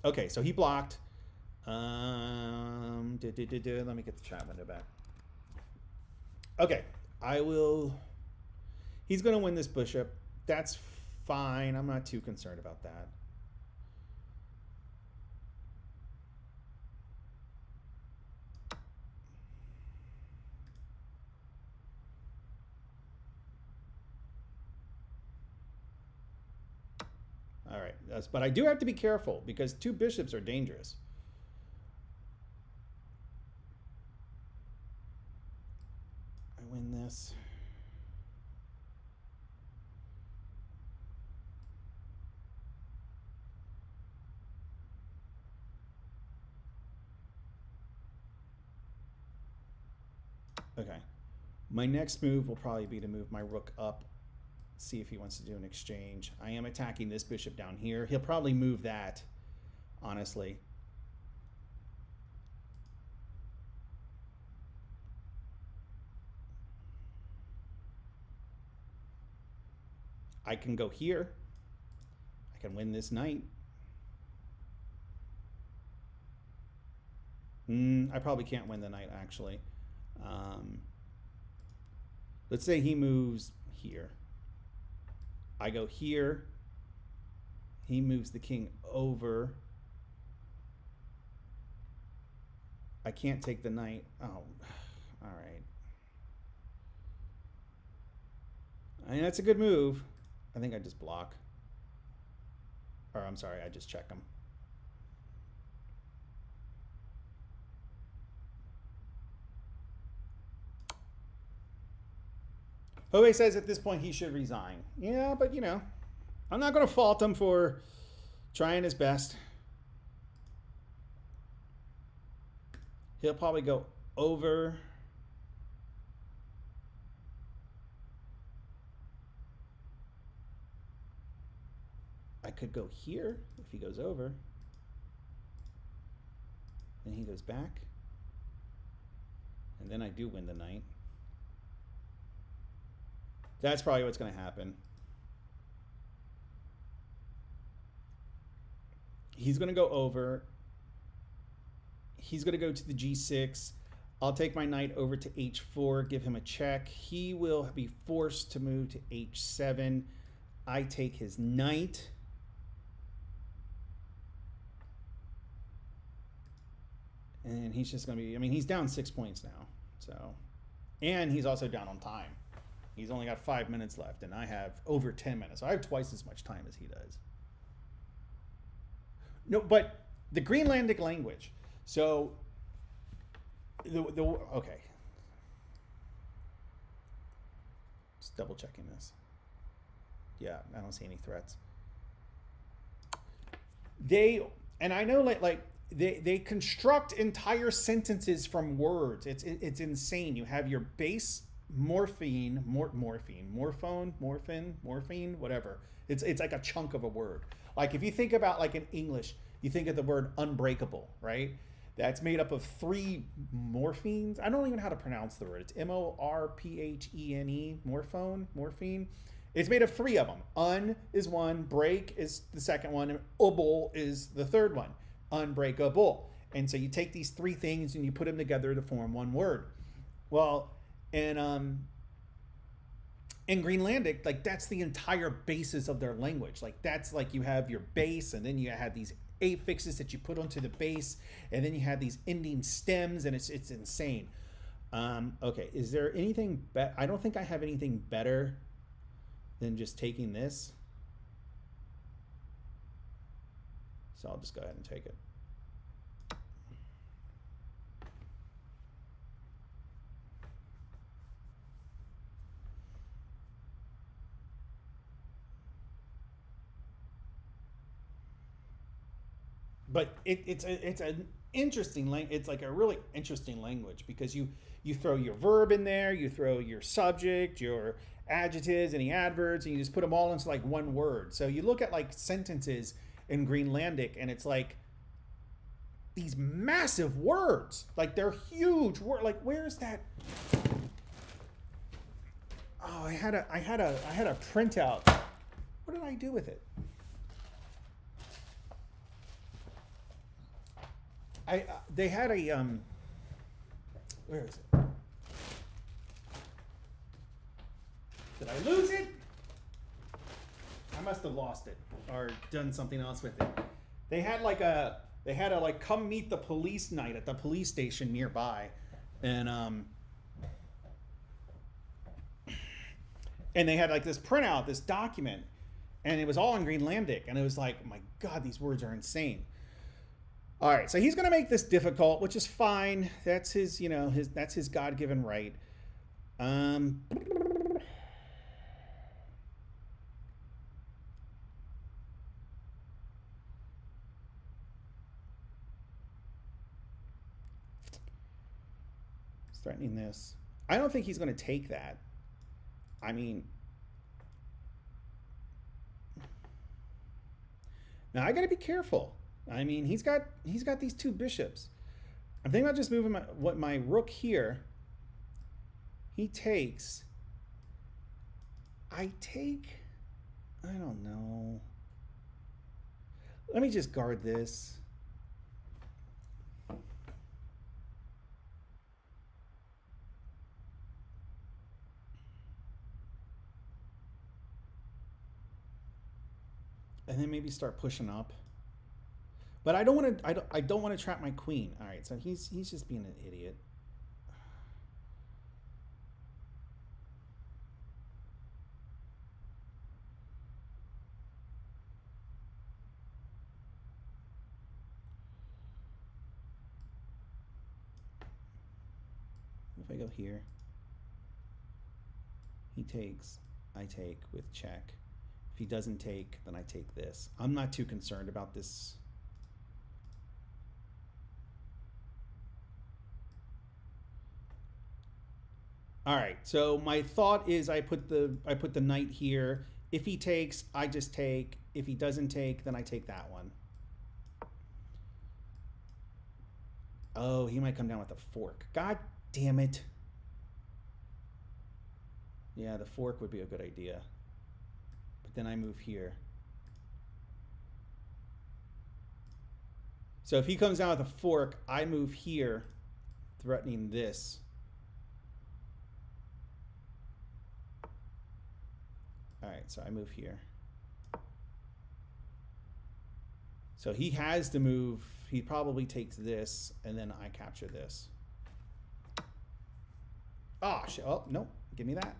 Okay, so he blocked. Let me get the chat window back. Okay, I will... He's going to win this bishop. That's fine. I'm not too concerned about that. All right, but I do have to be careful because 2 bishops are dangerous. I win this. Okay, my next move will probably be to move my rook up, see if he wants to do an exchange. I am attacking this bishop down here. He'll probably move that honestly. I can go here. I can win this knight. I probably can't win the knight, actually. Let's say he moves here. I go here. He moves the king over. I can't take the knight. Oh, all right. I mean, that's a good move. I think I just block. Or I'm sorry, I just check him. Hohe says at this point he should resign. Yeah, but you know, I'm not going to fault him for trying his best. He'll probably go over. I could go here if he goes over. Then he goes back. And then I do win the knight. That's probably what's going to happen. He's going to go over. He's going to go to the g6. I'll take my knight over to h4, give him a check. He will be forced to move to h7. I take his knight. And he's just going to be, I mean, he's down 6 points now. So, and he's also down on time. He's only got 5 minutes left, and I have over 10 minutes. So I have twice as much time as he does. No, but the Greenlandic language. So, okay. Just double checking this. Yeah, I don't see any threats. And I know they construct entire sentences from words. It's insane. You have your base morphine, whatever. It's like a chunk of a word. Like if you think about like in English, you think of the word unbreakable, right? That's made up of 3 morphemes. I don't even know how to pronounce the word. It's morphene, morphine. It's made of 3 of them. Un is one, break is the second one, and able is the third one. Unbreakable. And so you take these 3 things and you put them together to form one word. Well, in Greenlandic, like that's the entire basis of their language. Like that's like you have your base, and then you have these affixes that you put onto the base, and then you have these ending stems, and it's insane. Okay, is there anything better? I don't think I have anything better than just taking this. So I'll just go ahead and take it. But it's an interesting language. It's like a really interesting language because you throw your verb in there, you throw your subject, your adjectives, any adverbs, and you just put them all into like one word. So you look at like sentences in Greenlandic, and it's like these massive words, like they're huge word. Like where's that? Oh, I had a printout. What did I do with it? They had a where is it? Did I lose it? I must have lost it or done something else with it. They had a come meet the police night at the police station nearby, and they had like this printout, this document, and it was all in Greenlandic, and it was like, my God, these words are insane. All right, so he's going to make this difficult, which is fine. That's his, that's his God-given right. Threatening this. I don't think he's going to take that. I mean, now I got to be careful. I mean, he's got these two bishops. I'm thinking about just moving my rook here. He takes. I take. I don't know. Let me just guard this. And then maybe start pushing up. But I don't want to. I don't want to trap my queen. All right, so he's just being an idiot. If I go here, he takes. I take with check. If he doesn't take, then I take this. I'm not too concerned about this. All right, so my thought is I put the knight here. If he takes, I just take. If he doesn't take, then I take that one. Oh, he might come down with a fork. God damn it. Yeah, the fork would be a good idea. But then I move here. So if he comes down with a fork, I move here, threatening this. All right, so I move here. So he has to move. He probably takes this, and then I capture this. Oh, shit. Oh, no. Give me that.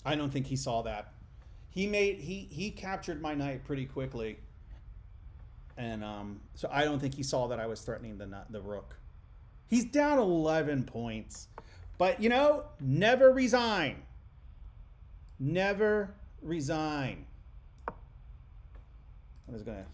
I don't think he saw that. He captured my knight pretty quickly. And so I don't think he saw that I was threatening the rook. He's down 11 points. But, you know, never resign. Never resign. I'm just going to...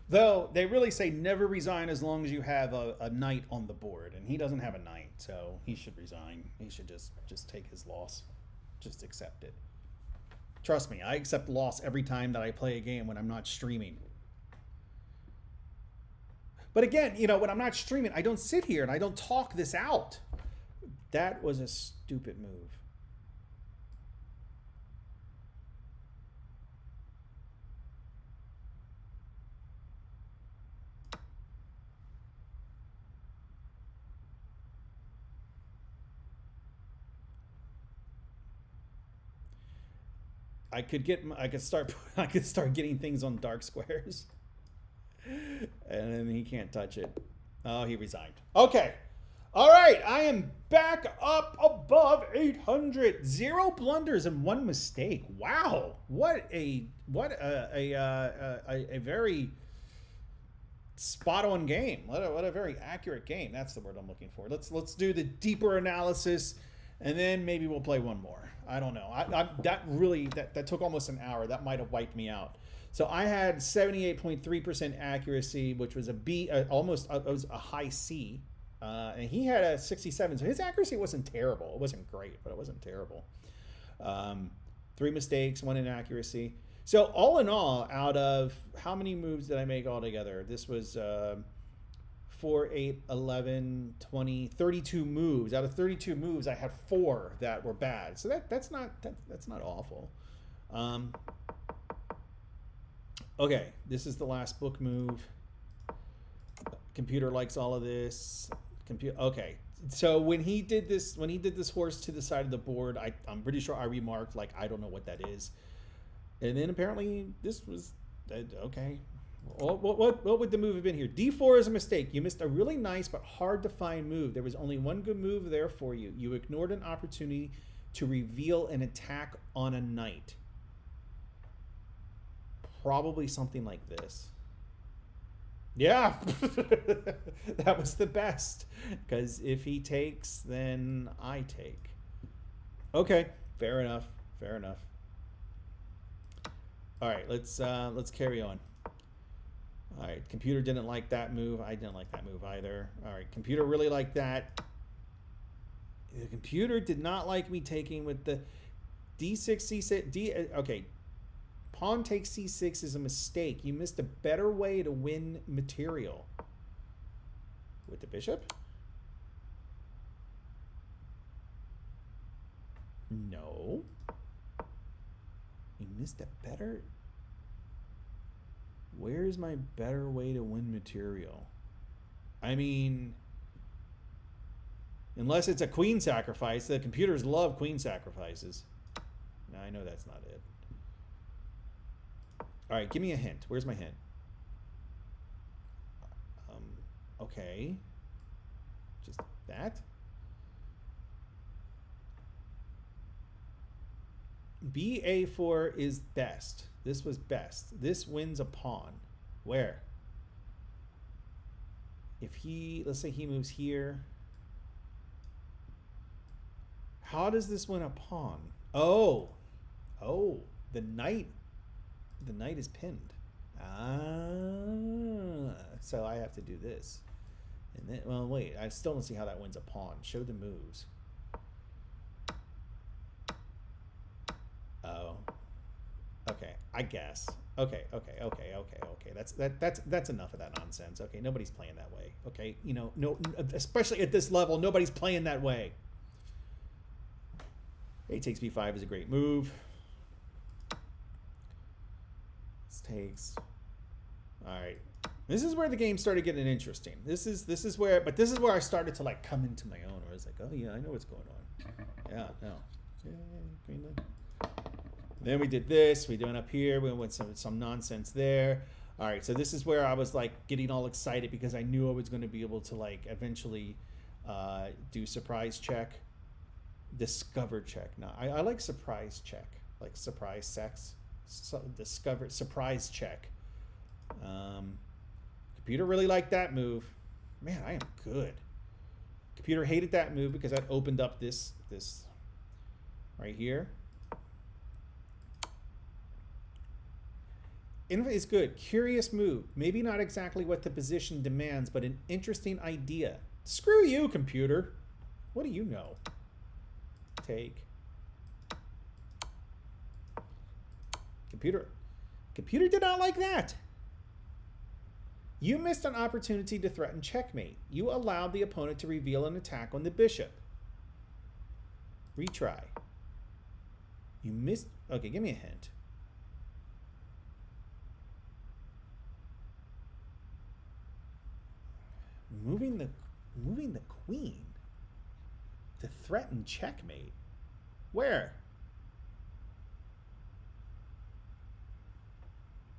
Though, they really say never resign as long as you have a knight on the board. And he doesn't have a knight, so he should resign. He should just take his loss. Just accept it. Trust me, I accept loss every time that I play a game when I'm not streaming. But again, you know, when I'm not streaming, I don't sit here and I don't talk this out. That was a stupid move. I could start getting things on dark squares. And then he can't touch it. Oh, he resigned. Okay. All right, I am back up above 800. 0 blunders and 1 mistake. Wow. What a very spot on game. What a very accurate game. That's the word I'm looking for. Let's do the deeper analysis, and then maybe we'll play one more. I don't know. That took almost an hour. That might have wiped me out. So I had 78.3% accuracy, which was a B, almost it was a high C, and he had a 67. So his accuracy wasn't terrible. It wasn't great, but it wasn't terrible. 3 mistakes, 1 inaccuracy. So all in all, out of how many moves did I make altogether? This was 4, 8, 11, 20, 32 moves. Out of 32 moves, I had 4 that were bad. So that's not awful. Okay, this is the last book move. Computer likes all of this. Okay, so when he did this horse to the side of the board, I'm pretty sure I remarked like I don't know what that is, and then apparently this was okay. What would the move have been here? D4 is a mistake. You missed a really nice but hard to find move. There was only one good move there for you. You ignored an opportunity to reveal an attack on a knight. Probably something like this. Yeah, that was the best. Because if he takes, then I take. Okay, fair enough. Fair enough. All right, let's carry on. All right, computer didn't like that move. I didn't like that move either. All right, computer really liked that. The computer did not like me taking with the d6, c6, okay. Pawn takes c6 is a mistake. You missed a better way to win material. With the bishop? No. You missed a better... Where's my better way to win material? I mean... Unless it's a queen sacrifice. The computers love queen sacrifices. No, I know that's not it. All right, give me a hint. Where's my hint? Okay. Just that? BA4 is best. This was best. This wins a pawn. Where? If he, let's say he moves here. How does this win a pawn? Oh, the knight is pinned. So I have to do this. And then, well, wait, I still don't see how that wins a pawn. Show the moves. Oh, okay, I guess. Okay. That's enough of that nonsense. Okay, nobody's playing that way. Okay, you know, no, especially at this level, nobody's playing that way. A takes b5 is a great move. This takes. All right, this is where the game started getting interesting. This is where I started to like come into my own. Where I was like, oh yeah, I know what's going on. Yeah, no. Yeah, Greenland. Then we did this. We went up here. We went some nonsense there. All right, so this is where I was like getting all excited because I knew I was going to be able to like eventually do surprise check. Discover check. No, I like surprise check, like surprise sex. Discover surprise check. Computer really liked that move. Man, I am good. Computer hated that move because that opened up this right here. It's good. Curious move. Maybe not exactly what the position demands, but an interesting idea. Screw you, computer. What do you know? Take. Computer did not like that. You missed an opportunity to threaten checkmate. You allowed the opponent to reveal an attack on the bishop. Retry. You missed. Okay, give me a hint. Moving the queen to threaten checkmate. Where?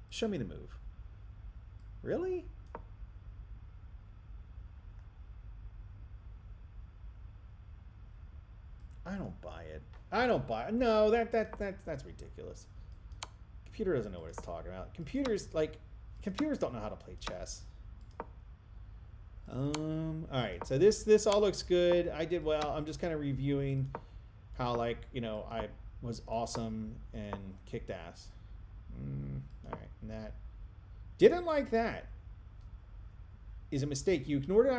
Show me the move. Really? I don't buy it. I don't buy it. No, that's ridiculous. Computer doesn't know what it's talking about. Computers don't know how to play chess. All right, so this all looks good. I did well. I'm just kind of reviewing how, like, you know, I was awesome and kicked ass. All right, and that didn't like that is a mistake. You ignored an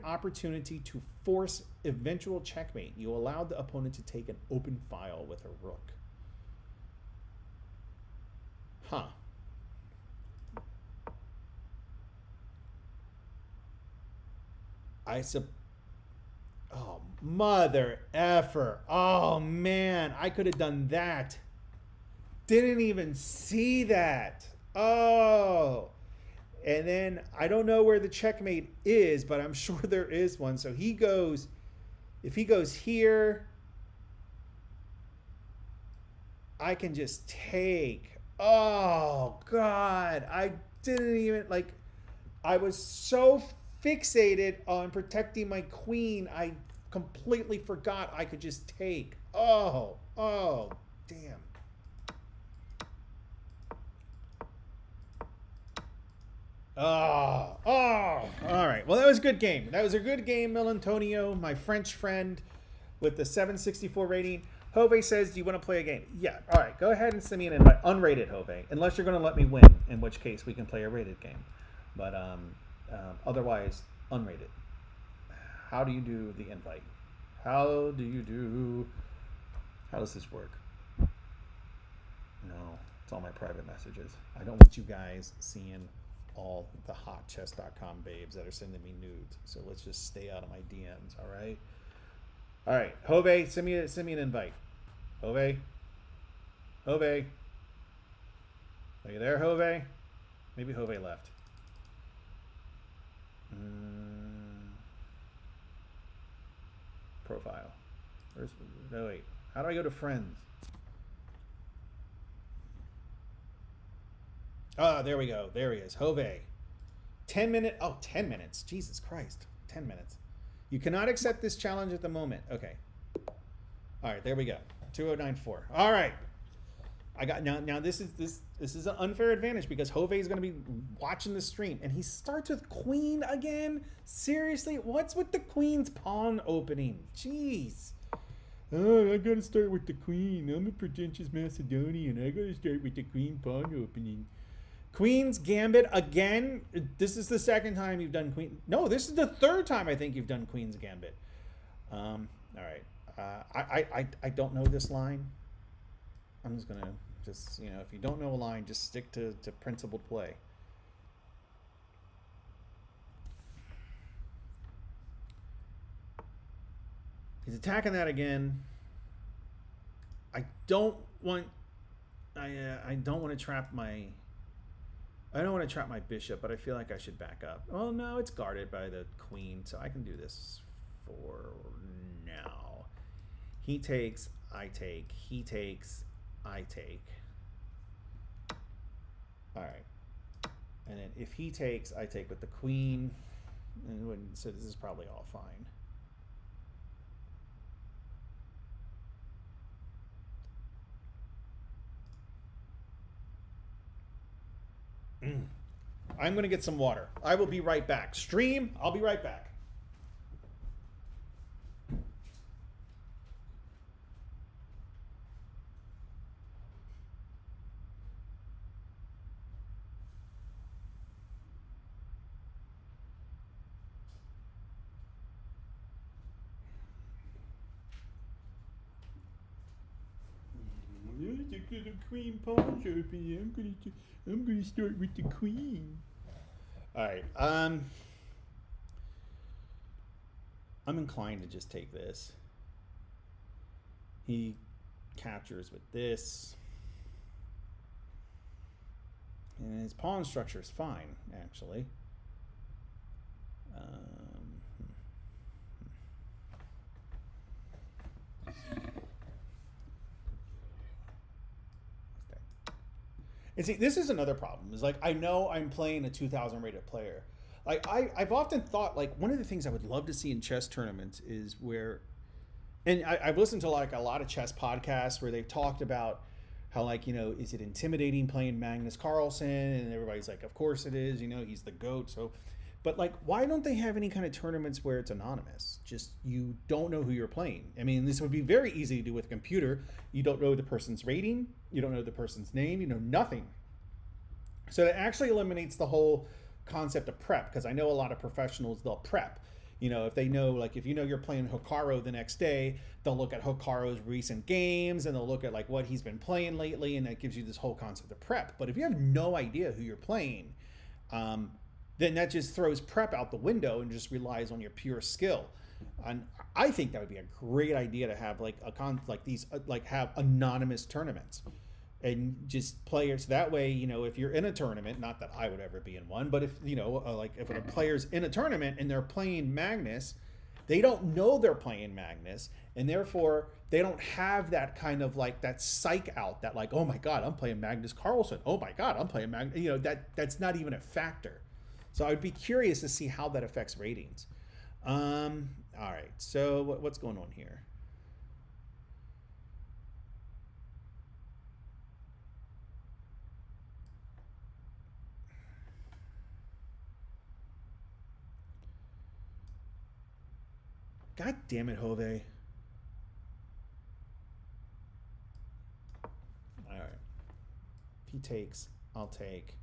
opportunity to force eventual checkmate. You allowed the opponent to take an open file with a rook. Huh. Oh, mother effer. Oh, man. I could have done that. Didn't even see that. Oh. And then I don't know where the checkmate is, but I'm sure there is one. So he goes, if he goes here, I can just take. Oh, God. I didn't even, like, I was so fixated on protecting my queen, I completely forgot I could just take. Oh, damn. All right. Well, that was a good game. That was a good game, Melantonio, my French friend with the 764 rating. Jove says, do you want to play a game? Yeah. All right. Go ahead and send me an invite. Unrated, Jove. Unless you're going to let me win, in which case we can play a rated game. But otherwise, unrated. How do you do the invite? How does this work? No, it's all my private messages. I don't want you guys seeing all the hotchess.com babes that are sending me nudes. So let's just stay out of my DMs, all right? All right, Jove, send me an invite. Jove? Jove? Are you there, Jove? Maybe Jove left. Profile. No, wait. How do I go to friends? Ah, there we go. There he is. Jove. 10 minute. Oh, 10 minutes. Jesus Christ. 10 minutes. You cannot accept this challenge at the moment. Okay. All right, there we go. 2094. All right. I got now this is an unfair advantage because Jove is going to be watching the stream and he starts with queen again. Seriously, what's with the queen's pawn opening? Jeez. Oh, I got to start with the queen. I'm a pretentious Macedonian. I got to start with the queen pawn opening. Queen's Gambit again. This is the second time you've done queen. No, this is the third time I think you've done Queen's Gambit. All right. I don't know this line. I'm just gonna if you don't know a line, just stick to principled play. He's attacking that again. I don't want to trap my bishop, but I feel like I should back up. Oh no, it's guarded by the queen, so I can do this for now. He takes, I take. He takes, I take. All right. And then if he takes, I take with the queen. So this is probably all fine. I'm going to get some water. I will be right back. Stream, I'll be right back. The queen pawn's open. I'm gonna start with the queen. All right. I'm inclined to just take this. He captures with this, and his pawn structure is fine, actually. And see, this is another problem. Is like, I know I'm playing a 2000 rated player. Like I've often thought, like, one of the things I would love to see in chess tournaments is where, and I've listened to like a lot of chess podcasts where they've talked about how, like, is it intimidating playing Magnus Carlsen? And everybody's like, of course it is. He's the GOAT. So, but like, why don't they have any kind of tournaments where it's anonymous? Just, you don't know who you're playing. I mean, this would be very easy to do with a computer. You don't know the person's rating. You don't know the person's name. You know nothing. So it actually eliminates the whole concept of prep, because I know a lot of professionals, they'll prep. If they know, like, if you're playing Hikaru the next day, they'll look at Hikaru's recent games and they'll look at like what he's been playing lately, and that gives you this whole concept of prep. But if you have no idea who you're playing, then that just throws prep out the window and just relies on your pure skill. And I think that would be a great idea to have like have anonymous tournaments. And just players that way, if you're in a tournament, not that I would ever be in one, but if if a player's in a tournament and they're playing Magnus, they don't know they're playing Magnus, and therefore they don't have that kind of like that psych out that like, oh my God, I'm playing Magnus Carlsen. Oh my God, I'm playing Magnus. That's not even a factor. So I'd be curious to see how that affects ratings. All right, so what's going on here? God damn it, Jove. takes, I'll take.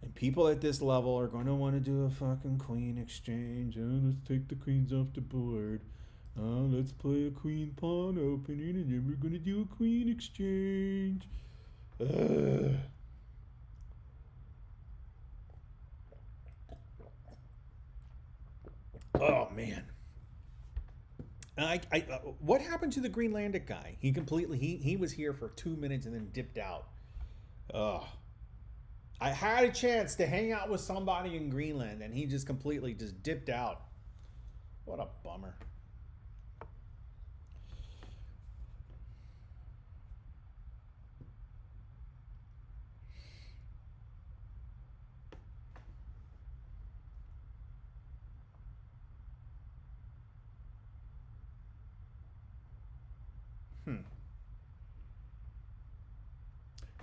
And people at this level are going to want to do a fucking queen exchange. Oh, let's take the queens off the board. Oh, let's play a queen pawn opening, and then we're going to do a queen exchange. Ugh. Oh, man. What happened to the Greenlandic guy? He was here for 2 minutes and then dipped out. Ugh. I had a chance to hang out with somebody in Greenland, and he just completely just dipped out. What a bummer.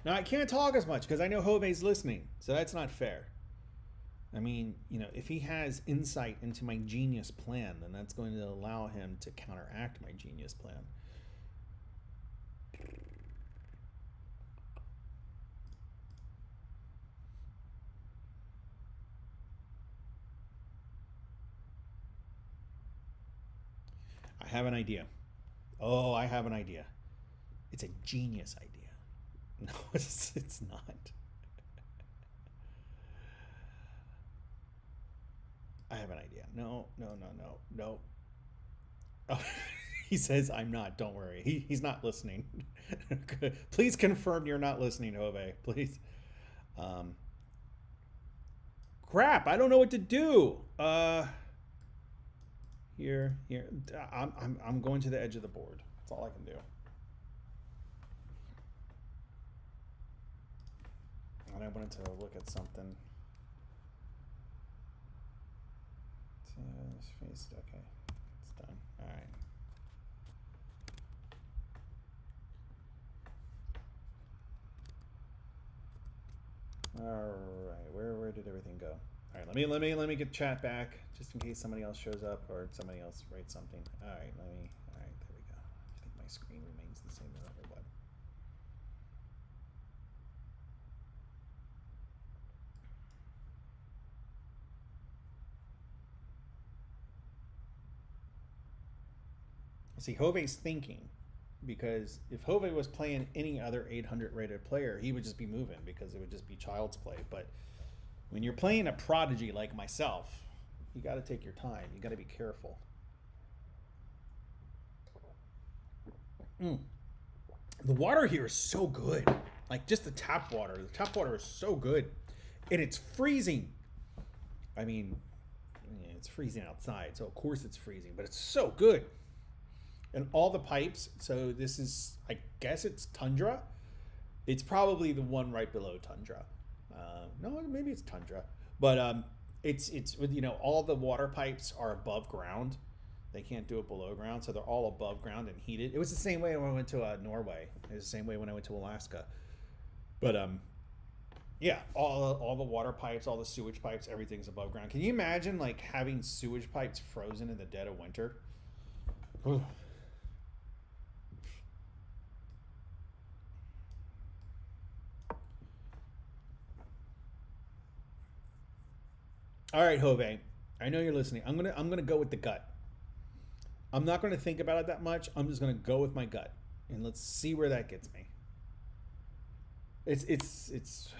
Now, I can't talk as much because I know Jove's listening, so that's not fair. I mean, if he has insight into my genius plan, then that's going to allow him to counteract my genius plan. I have an idea. Oh, I have an idea. It's a genius idea. No, it's not. I have an idea. No. Oh, he says I'm not. Don't worry. He's not listening. Please confirm you're not listening, Jove. Please. Crap. I don't know what to do. Here. I'm going to the edge of the board. That's all I can do. And I wanted to look at something. Okay, it's done. All right. All right. Where did everything go? All right. Let me get chat back just in case somebody else shows up or somebody else writes something. All right. All right. There we go. I think my screen remains the same no matter what. See, Jove's thinking, because if Jove was playing any other 800 rated player, he would just be moving because it would just be child's play. But when you're playing a prodigy like myself, you got to take your time. You got to be careful. The water here is so good. Like just the tap water. The tap water is so good. And it's freezing. I mean, it's freezing outside, so of course it's freezing, but it's so good. And all the pipes, so this is, I guess it's tundra. It's probably the one right below tundra. No, maybe it's tundra. But it's all the water pipes are above ground. They can't do it below ground, so they're all above ground and heated. It was the same way when I went to Norway. It was the same way when I went to Alaska. But yeah, all the water pipes, all the sewage pipes, everything's above ground. Can you imagine like having sewage pipes frozen in the dead of winter? All right, Jove. I know you're listening. I'm gonna go with the gut. I'm not gonna think about it that much. I'm just gonna go with my gut, and let's see where that gets me. It's.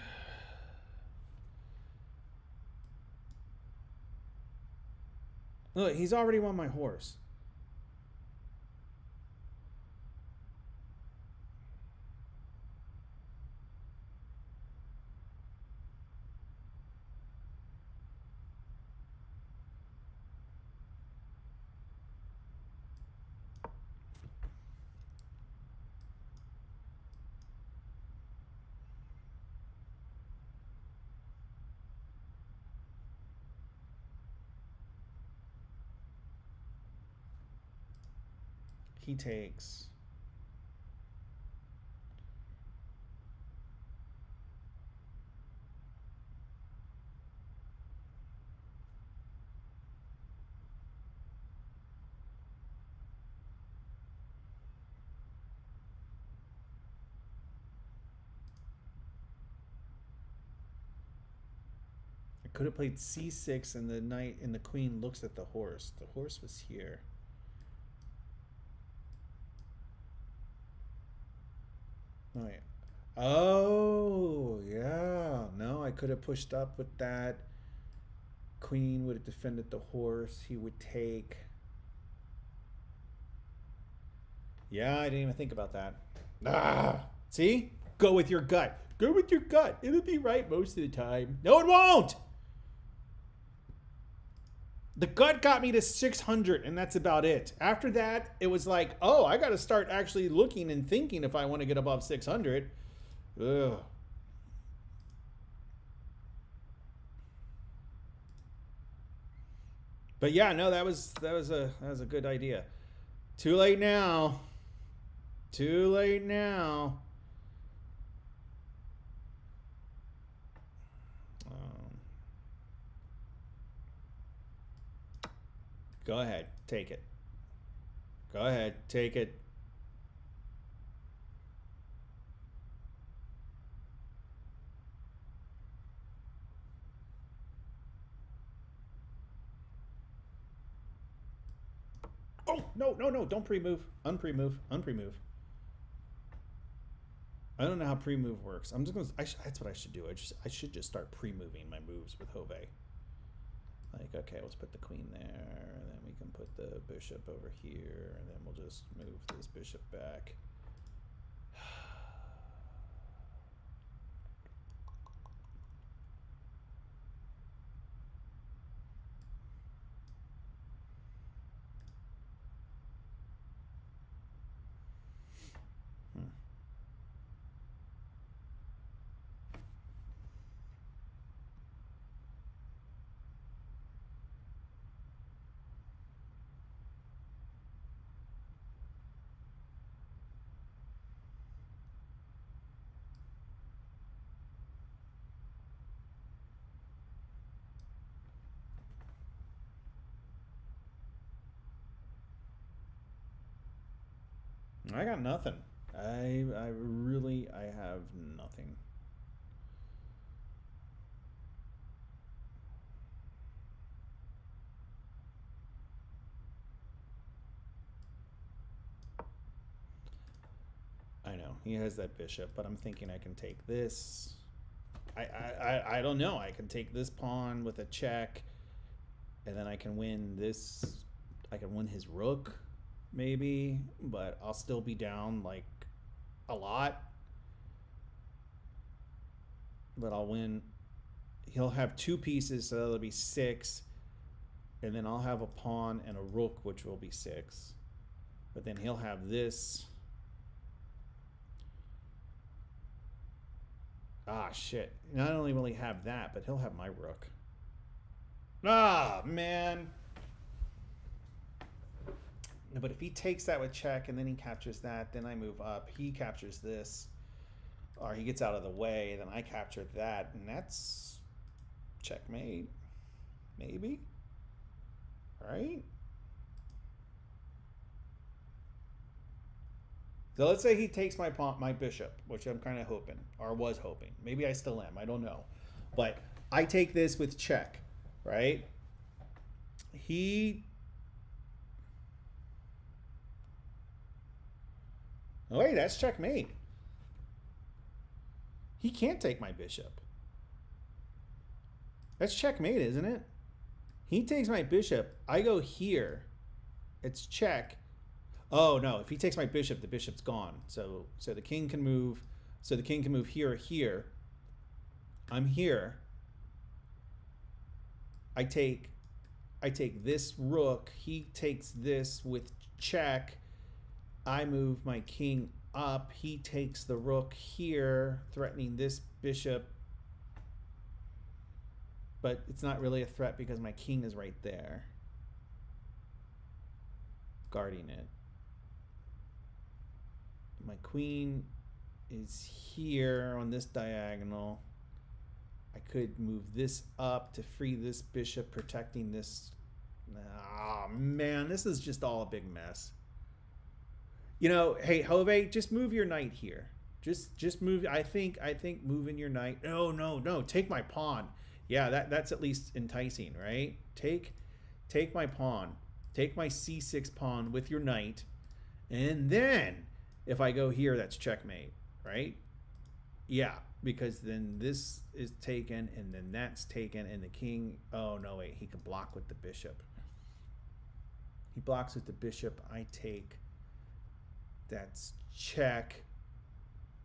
Look, he's already won my horse. He takes. could have played c6 and the knight and the queen looks at the horse. The horse was here. Oh, yeah. Oh, yeah. No, I could have pushed up with that. Queen would have defended the horse. He would take. Yeah, I didn't even think about that. Ah, see? Go with your gut. Go with your gut. It'll be right most of the time. No, it won't. The gut got me to 600, and that's about it. After that, it was like, oh, I got to start actually looking and thinking if I want to get above 600. Ugh. But yeah, no, that was a good idea. Too late now. Too late now. Go ahead, take it. Go ahead, take it. Oh, no, no, no, don't pre-move. Unpre-move, unpre-move. I don't know how pre-move works. I'm just gonna, that's what I should do. I should just start pre-moving my moves with Hove. Like, okay, let's put the queen there, and then we can put the bishop over here, and then we'll just move this bishop back. I got nothing. I have nothing. I know he has that bishop, but I'm thinking I can take this. I don't know. I can take this pawn with a check, and then I can win this. I can win his rook, maybe, but I'll still be down like a lot. But I'll win. He'll have two pieces, so that'll be 6, and then I'll have a pawn and a rook, which will be 6. But then he'll have this. Ah, shit. Not only will he have that, but he'll have my rook. Ah, man. No, but if he takes that with check and then he captures that, then I move up. He captures this. Or he gets out of the way, then I capture that. And that's checkmate. Maybe. Right? So let's say he takes my pawn, my bishop, which I'm kind of hoping, or was hoping. Maybe I still am. I don't know. But I take this with check, right? Oh, wait, that's checkmate. He can't take my bishop. That's checkmate, isn't it? He takes my bishop. I go here. It's check. Oh no! If he takes my bishop, the bishop's gone. So the king can move. So the king can move here or here. I'm here. I take this rook. He takes this with check. I move my king up. He takes the rook here, threatening this bishop. But it's not really a threat because my king is right there, guarding it. My queen is here on this diagonal. I could move this up to free this bishop, protecting this. Ah, man, this is just all a big mess. You know, hey, Hove, just move your knight here. Just move. I think moving your knight. No, take my pawn. Yeah, that's at least enticing, right? Take my pawn. Take my c6 pawn with your knight. And then if I go here, that's checkmate, right? Yeah, because then this is taken and then that's taken and the king, oh no, wait, he can block with the bishop. He blocks with the bishop. I take, that's check.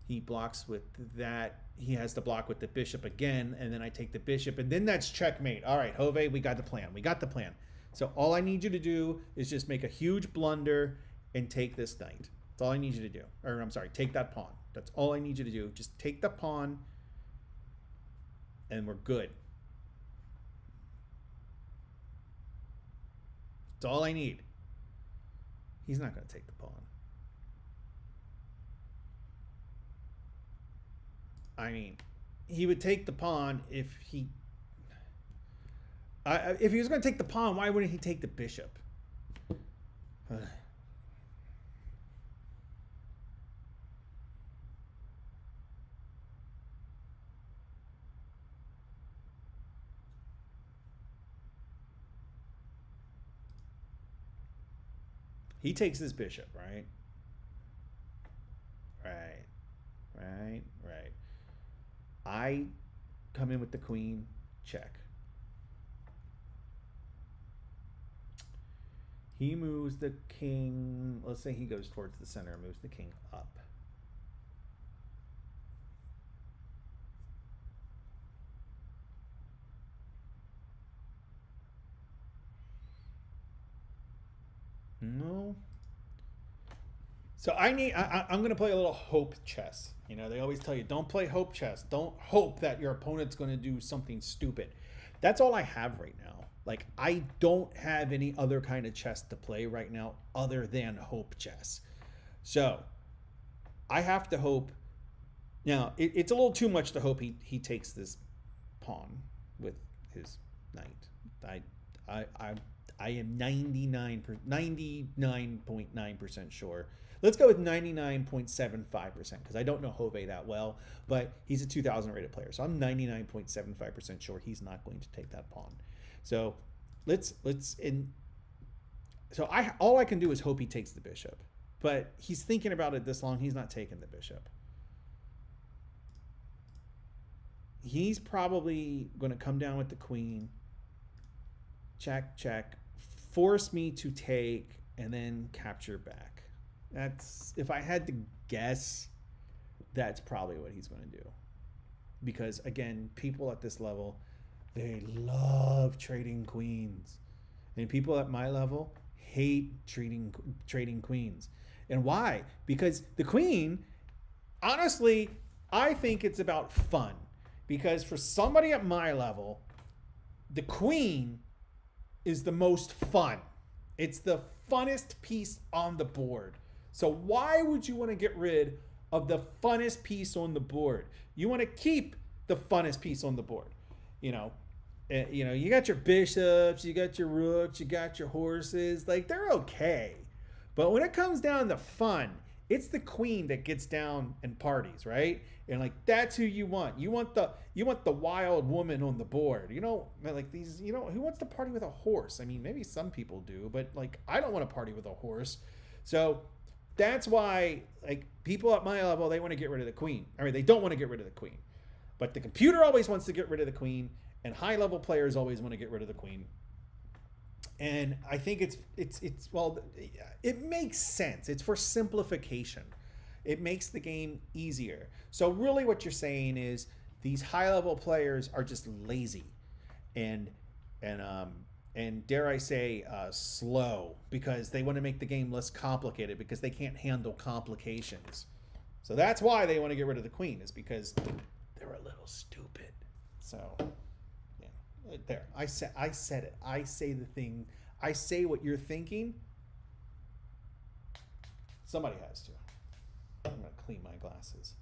He blocks with that. He has to block with the bishop again, and then I take the bishop, and then that's checkmate. All right, Jove, we got the plan. We got the plan. So all I need you to do is just make a huge blunder and take this knight. That's all I need you to do. Or I'm sorry, take that pawn. That's all I need you to do. Just take the pawn, and we're good. That's all I need. He's not going to take the pawn. I mean, he would take the pawn if he... if he was going to take the pawn, why wouldn't he take the bishop? He takes his bishop, right? Right. I come in with the queen, check. He moves the king, let's say he goes towards the center, moves the king up. No. So I'm going to play a little hope chess. You know, they always tell you, don't play hope chess. Don't hope that your opponent's going to do something stupid. That's all I have right now. Like, I don't have any other kind of chess to play right now other than hope chess. So I have to hope. Now, it's a little too much to hope he takes this pawn with his knight. I am 99.9% sure. Let's go with 99.75% because I don't know Jove that well, but he's a 2,000 rated player. So I'm 99.75% sure he's not going to take that pawn. So all I can do is hope he takes the bishop. But he's thinking about it this long, he's not taking the bishop. He's probably going to come down with the queen. Check, check. Force me to take and then capture back. That's, if I had to guess, that's probably what he's going to do. Because again, people at this level, they love trading queens. And people at my level hate trading queens. And why? Because the queen, honestly, I think it's about fun. Because for somebody at my level, the queen is the most fun. It's the funnest piece on the board. So why would you want to get rid of the funnest piece on the board? You want to keep the funnest piece on the board. You know, you got your bishops, you got your rooks, you got your horses. Like, they're okay. But when it comes down to fun, it's the queen that gets down and parties, right? And like, that's who you want. You want the wild woman on the board. You know, like these, you know, who wants to party with a horse? I mean, maybe some people do, but like, I don't want to party with a horse. So that's why, like, people at my level, they want to get rid of the queen. I mean, they don't want to get rid of the queen. But the computer always wants to get rid of the queen, and high level players always want to get rid of the queen. And I think it's well, it makes sense. It's for simplification. It makes the game easier. So really what you're saying is these high level players are just lazy and dare I say slow, because they want to make the game less complicated because they can't handle complications. So that's why they want to get rid of the queen, is because they're a little stupid. So yeah, there, I said it. I say the thing. I say what you're thinking. Somebody has to. I'm gonna clean my glasses.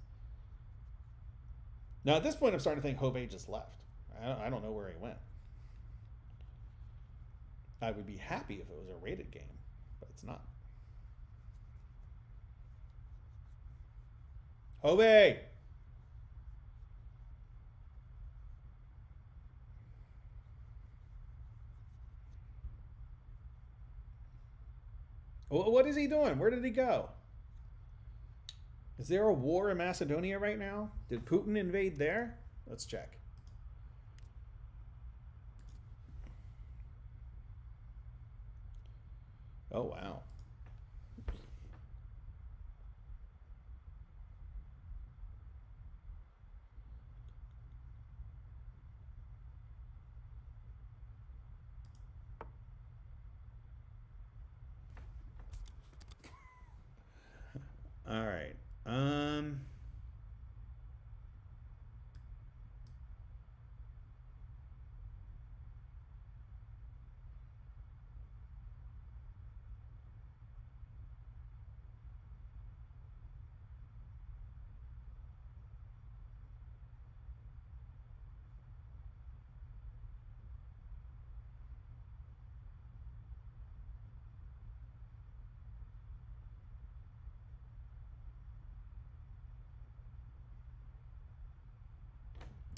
Now at this point, I'm starting to think Jove just left. I don't know where he went. I would be happy if it was a rated game, but it's not. Jove! What is he doing? Where did he go? Is there a war in Macedonia right now? Did Putin invade there? Let's check. Oh, wow. All right.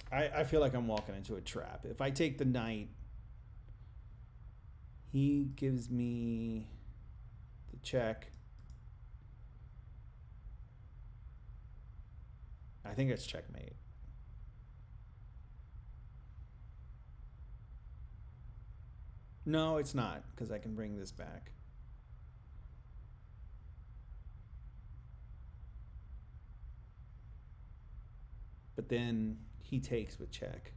I feel like I'm walking into a trap. If I take the knight, he gives me the check. I think it's checkmate. No, it's not, because I can bring this back. But then he takes with check.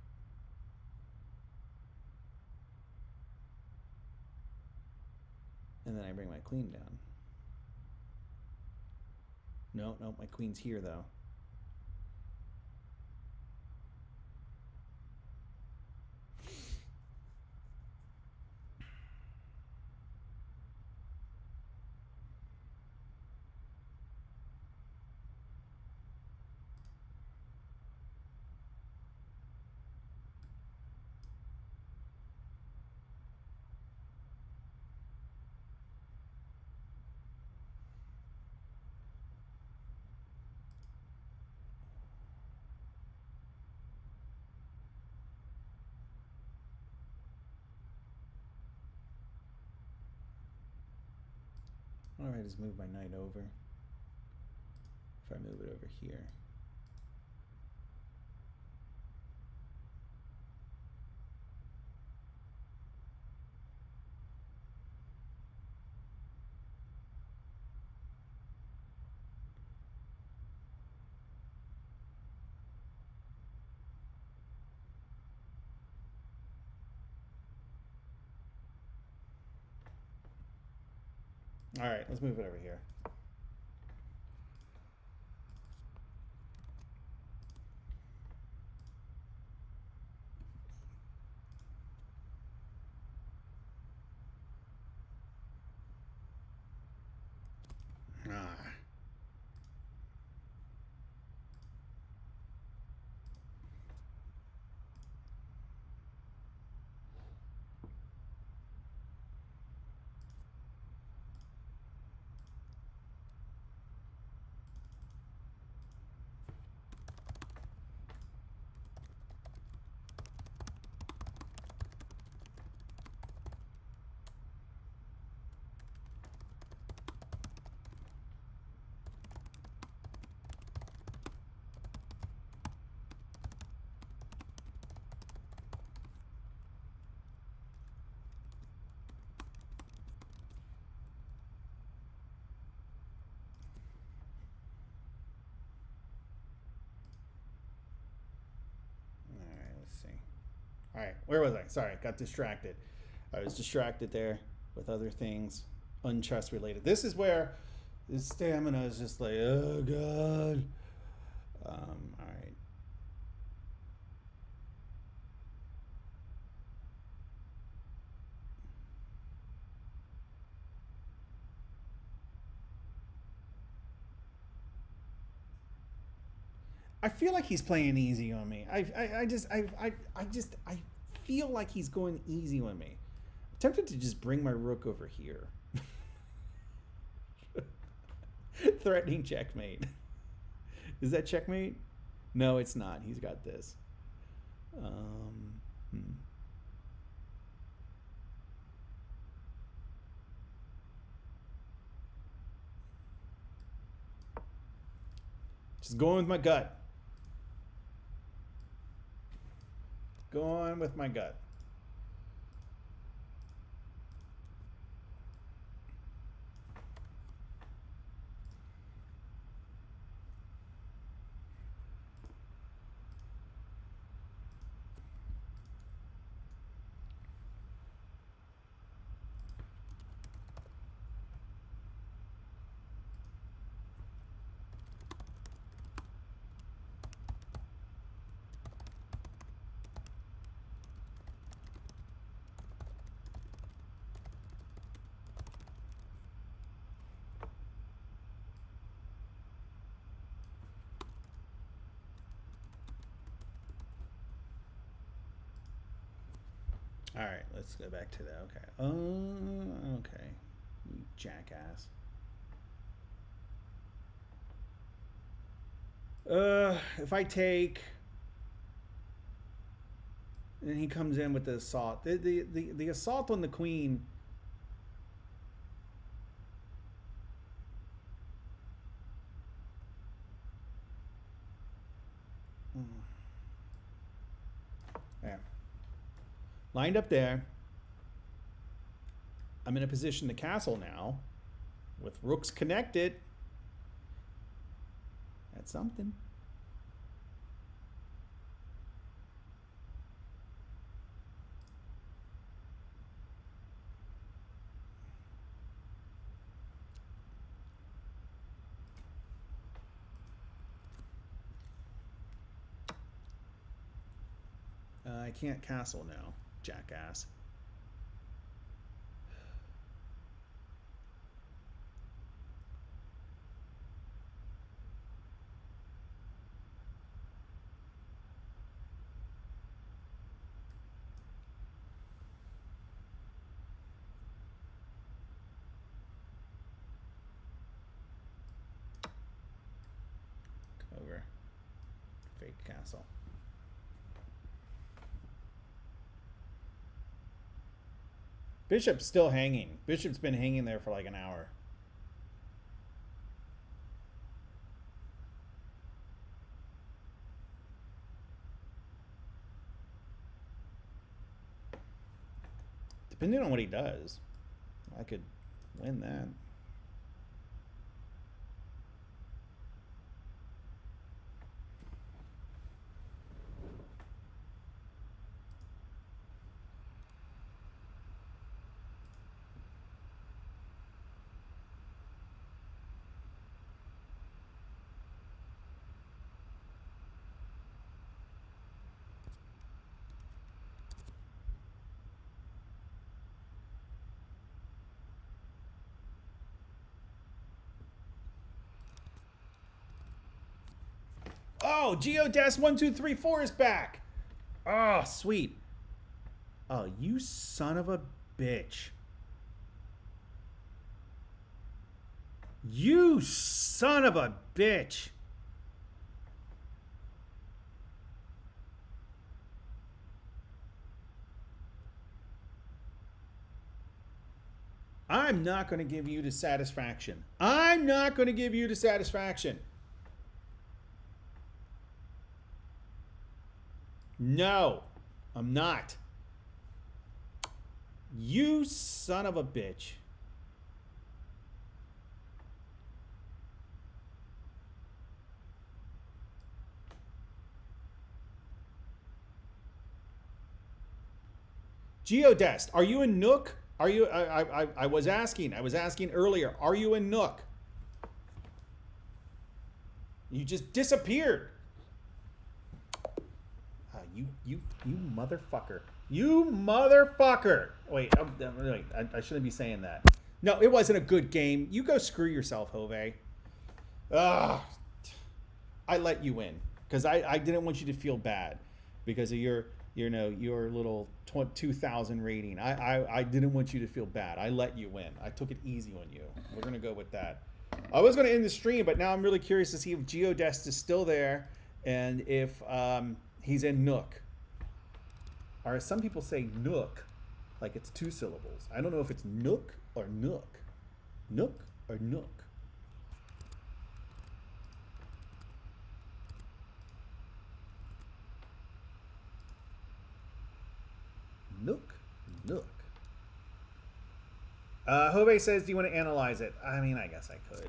And then I bring my queen down. No, my queen's here, though. All right, just move my knight over. If I move it over here. All right, let's move it over here. All right, where was I? Sorry, got distracted. I was distracted there with other things, unchess related. This is where the stamina is just like, oh god. All right. I feel like he's playing easy on me. I feel like he's going easy on me. I'm tempted to just bring my rook over here. Threatening checkmate. Is that checkmate? No, it's not. He's got this. Just going with my gut. Going with my gut. All right, let's go back to that. Okay. Okay. You jackass. If I take, and he comes in with the assault. The assault on the queen. There. Lined up there. I'm in a position to castle now. With rooks connected. That's something. I can't castle now, jackass. Over. Fake castle. Bishop's still hanging. Bishop's been hanging there for like an hour. Depending on what he does, I could win that. Oh, Geodes1234 is back. Oh, sweet. Oh, you son of a bitch. You son of a bitch. I'm not going to give you the satisfaction. I'm not going to give you the satisfaction. No, I'm not. You son of a bitch. Geodest, are you in Nuuk? Are you? I was asking earlier. Are you in Nuuk? You just disappeared. You motherfucker. You motherfucker. Wait, I shouldn't be saying that. No, it wasn't a good game. You go screw yourself, Jove. I let you win because I didn't want you to feel bad because of your little 2,000 rating. I didn't want you to feel bad. I let you win. I took it easy on you. We're gonna go with that. I was gonna end the stream, but now I'm really curious to see if Geodest is still there and if he's in Nuuk. Or as some people say Nuuk, like it's 2 syllables. I don't know if it's Nuuk or Nuuk. Nuuk or Nuuk. Nuuk. Hove says, do you want to analyze it? I mean, I guess I could.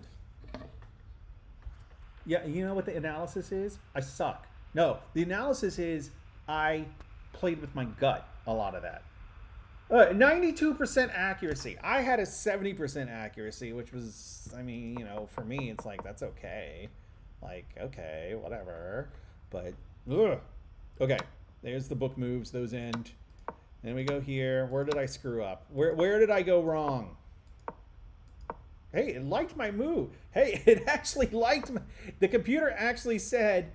Yeah, you know what the analysis is? I suck. No, the analysis is I played with my gut a lot of that. 92% accuracy. I had a 70% accuracy, which was, I mean, you know, for me, it's like, that's okay. Like, okay, whatever. But, ugh. Okay, there's the book moves. Those end. Then we go here. Where did I screw up? Where did I go wrong? Hey, it liked my move. Hey, it actually liked my... The computer actually said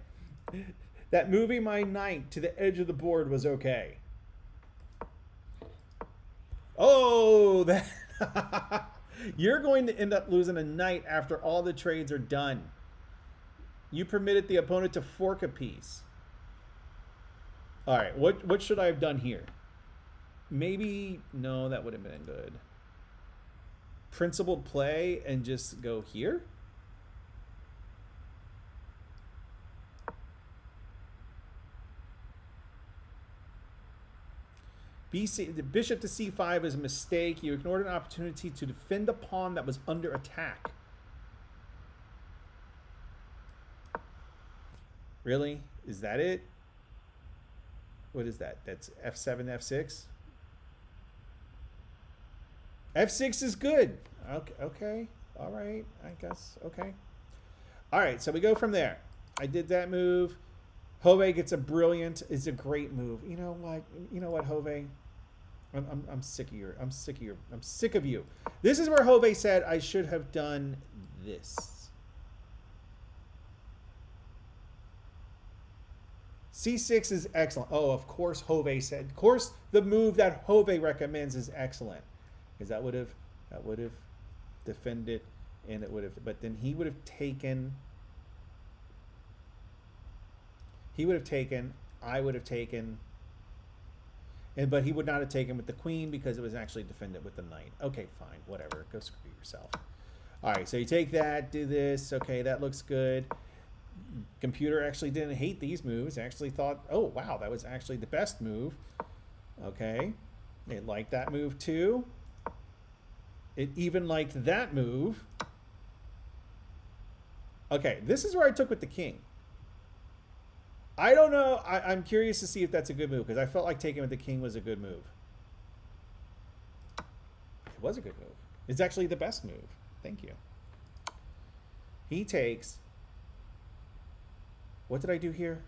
that moving my knight to the edge of the board was okay. Oh, that... You're going to end up losing a knight after all the trades are done. You permitted the opponent to fork a piece. All right, what should I have done here? Maybe, no, that would have been good. Principled play and just go here? The bishop to c5 is a mistake. You ignored an opportunity to defend a pawn that was under attack. Really? Is that it? What is that? That's f7, f6? f6 is good. Okay. All right. I guess. Okay. All right. So we go from there. I did that move. Hove gets a brilliant. It's a great move. You know what? You know what, Hove? I'm sick of your. I'm sick of you. This is where Hove said I should have done this. C6 is excellent. Oh, of course Hove said. Of course, the move that Hove recommends is excellent. Because that would have defended, and it would have, but then he would have taken, I would have taken, but he would not have taken with the queen because it was actually defended with the knight. Okay, fine, whatever, go screw yourself. All right, so you take that, do this, okay, that looks good. Computer actually didn't hate these moves, actually thought, oh wow, that was actually the best move. Okay, they liked that move too. It even liked that move. Okay, this is where I took with the king. I don't know. I'm curious to see if that's a good move because I felt like taking with the king was a good move. It was a good move. It's actually the best move. Thank you. He takes... What did I do here?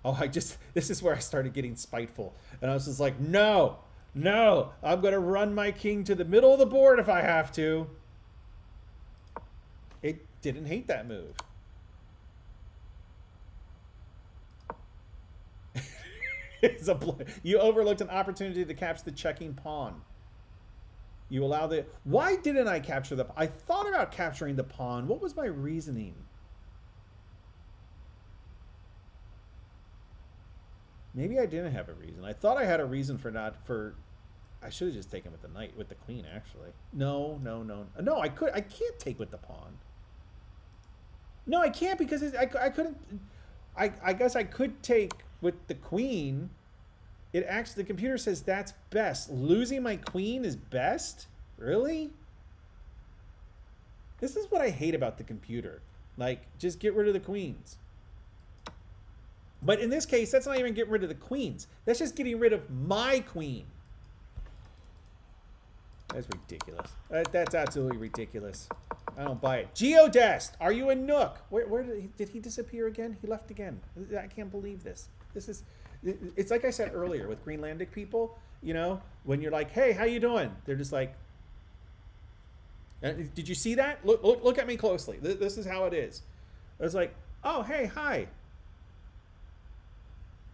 Oh, this is where I started getting spiteful. And I was just like, no! No, I'm going to run my king to the middle of the board if I have to. It didn't hate that move. You overlooked an opportunity to capture the checking pawn. You allow the... Why didn't I capture the... I thought about capturing the pawn. What was my reasoning? Maybe I didn't have a reason. I thought I had a reason for not... I should have just taken with the knight, with the queen, actually. No, I can't take with the pawn. No, I can't because I couldn't... I guess I could take with the queen. It actually, the computer says that's best. Losing my queen is best? Really? This is what I hate about the computer. Like, just get rid of the queens. But in this case, that's not even getting rid of the queens. That's just getting rid of my queen. That's ridiculous. That's absolutely ridiculous. I don't buy it. Geodest, are you in Nuuk? Where did he disappear again? He left again. I can't believe this. It's like I said earlier with Greenlandic people, you know, when you're like, hey, how you doing? They're just like, did you see that? Look at me closely. This is how it is. It's like, oh, hey, hi.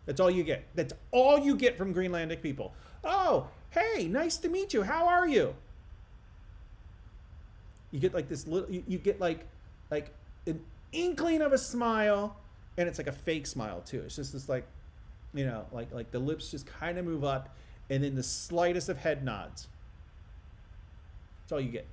That's all you get. That's all you get from Greenlandic people. Oh, hey, nice to meet you. How are you? You get like this little, you get like an inkling of a smile, and it's like a fake smile too. It's just this like, you know, like the lips just kind of move up, and then the slightest of head nods. That's all you get.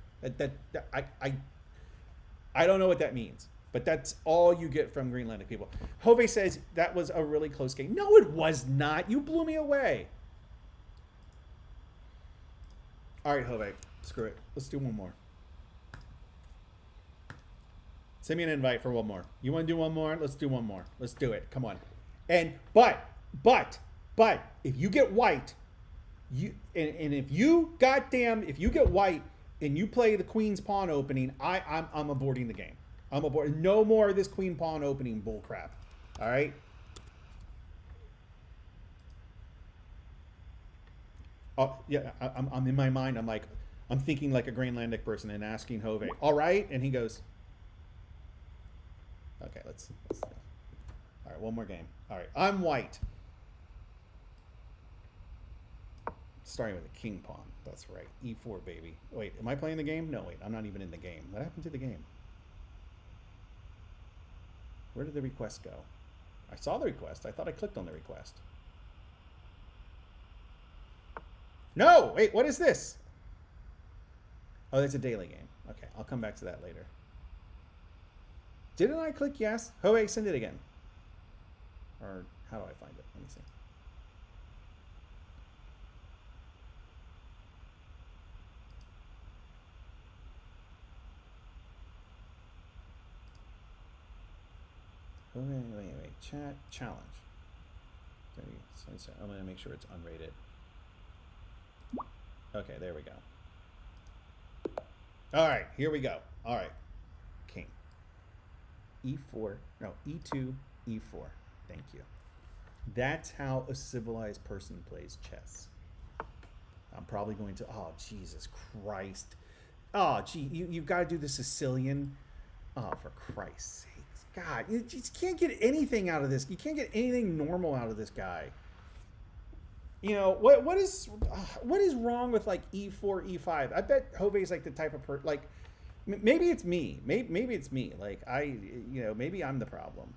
I don't know what that means, but that's all you get from Greenlandic people. Hove says that was a really close game. No, it was not. You blew me away. All right, Jove. Screw it. Let's do one more. Send me an invite for one more. You want to do one more? Let's do one more. Let's do it. Come on. And but if you get white, and if you get white and you play the queen's pawn opening, I'm aborting the game. I'm aborting. No more of this queen pawn opening bull crap. All right. Oh yeah, I'm in my mind. I'm thinking like a Greenlandic person and asking Jove, all right, and he goes, okay, let's all right, one more game. All right, I'm white. Starting with a king pawn. That's right. E4, baby. Wait, am I playing the game? No, wait, I'm not even in the game. What happened to the game? Where did the request go? I saw the request. I thought I clicked on the request. No! Wait, what is this? Oh, that's a daily game. Okay, I'll come back to that later. Didn't I click yes? Oh, wait, send it again. Or how do I find it? Let me see. Oh, wait. Chat challenge. I'm going to make sure it's unrated. Okay, there we go. All right, here we go. All right, king. E4, no, E2, E4. Thank you. That's how a civilized person plays chess. I'm probably going to, oh, Jesus Christ. Oh, gee, you've got to do the Sicilian. Oh, for Christ's sakes. God, you just can't get anything out of this. You can't get anything normal out of this guy. You know, what is wrong with like E4, E5? I bet Jove's like the type of person, like, maybe it's me. Maybe it's me. Like, maybe I'm the problem.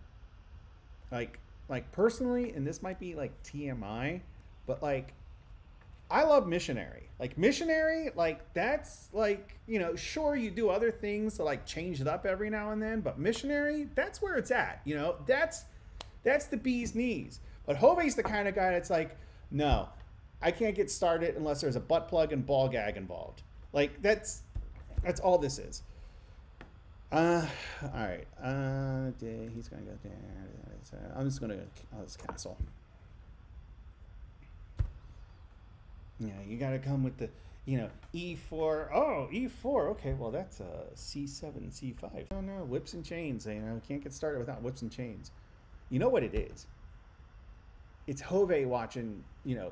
Like personally, and this might be like TMI, but like, I love missionary. Like missionary, like that's like, sure you do other things to like change it up every now and then, but missionary, that's where it's at. That's the bee's knees. But Jove's the kind of guy that's like, no, I can't get started unless there's a butt plug and ball gag involved. Like that's all this is. All right. He's gonna go there. I'm just gonna this castle. Yeah, you gotta come with the E4. Oh, E4. Okay, well that's C7, C5. Oh no, whips and chains. Can't get started without whips and chains. You know what it is? It's Jove watching, never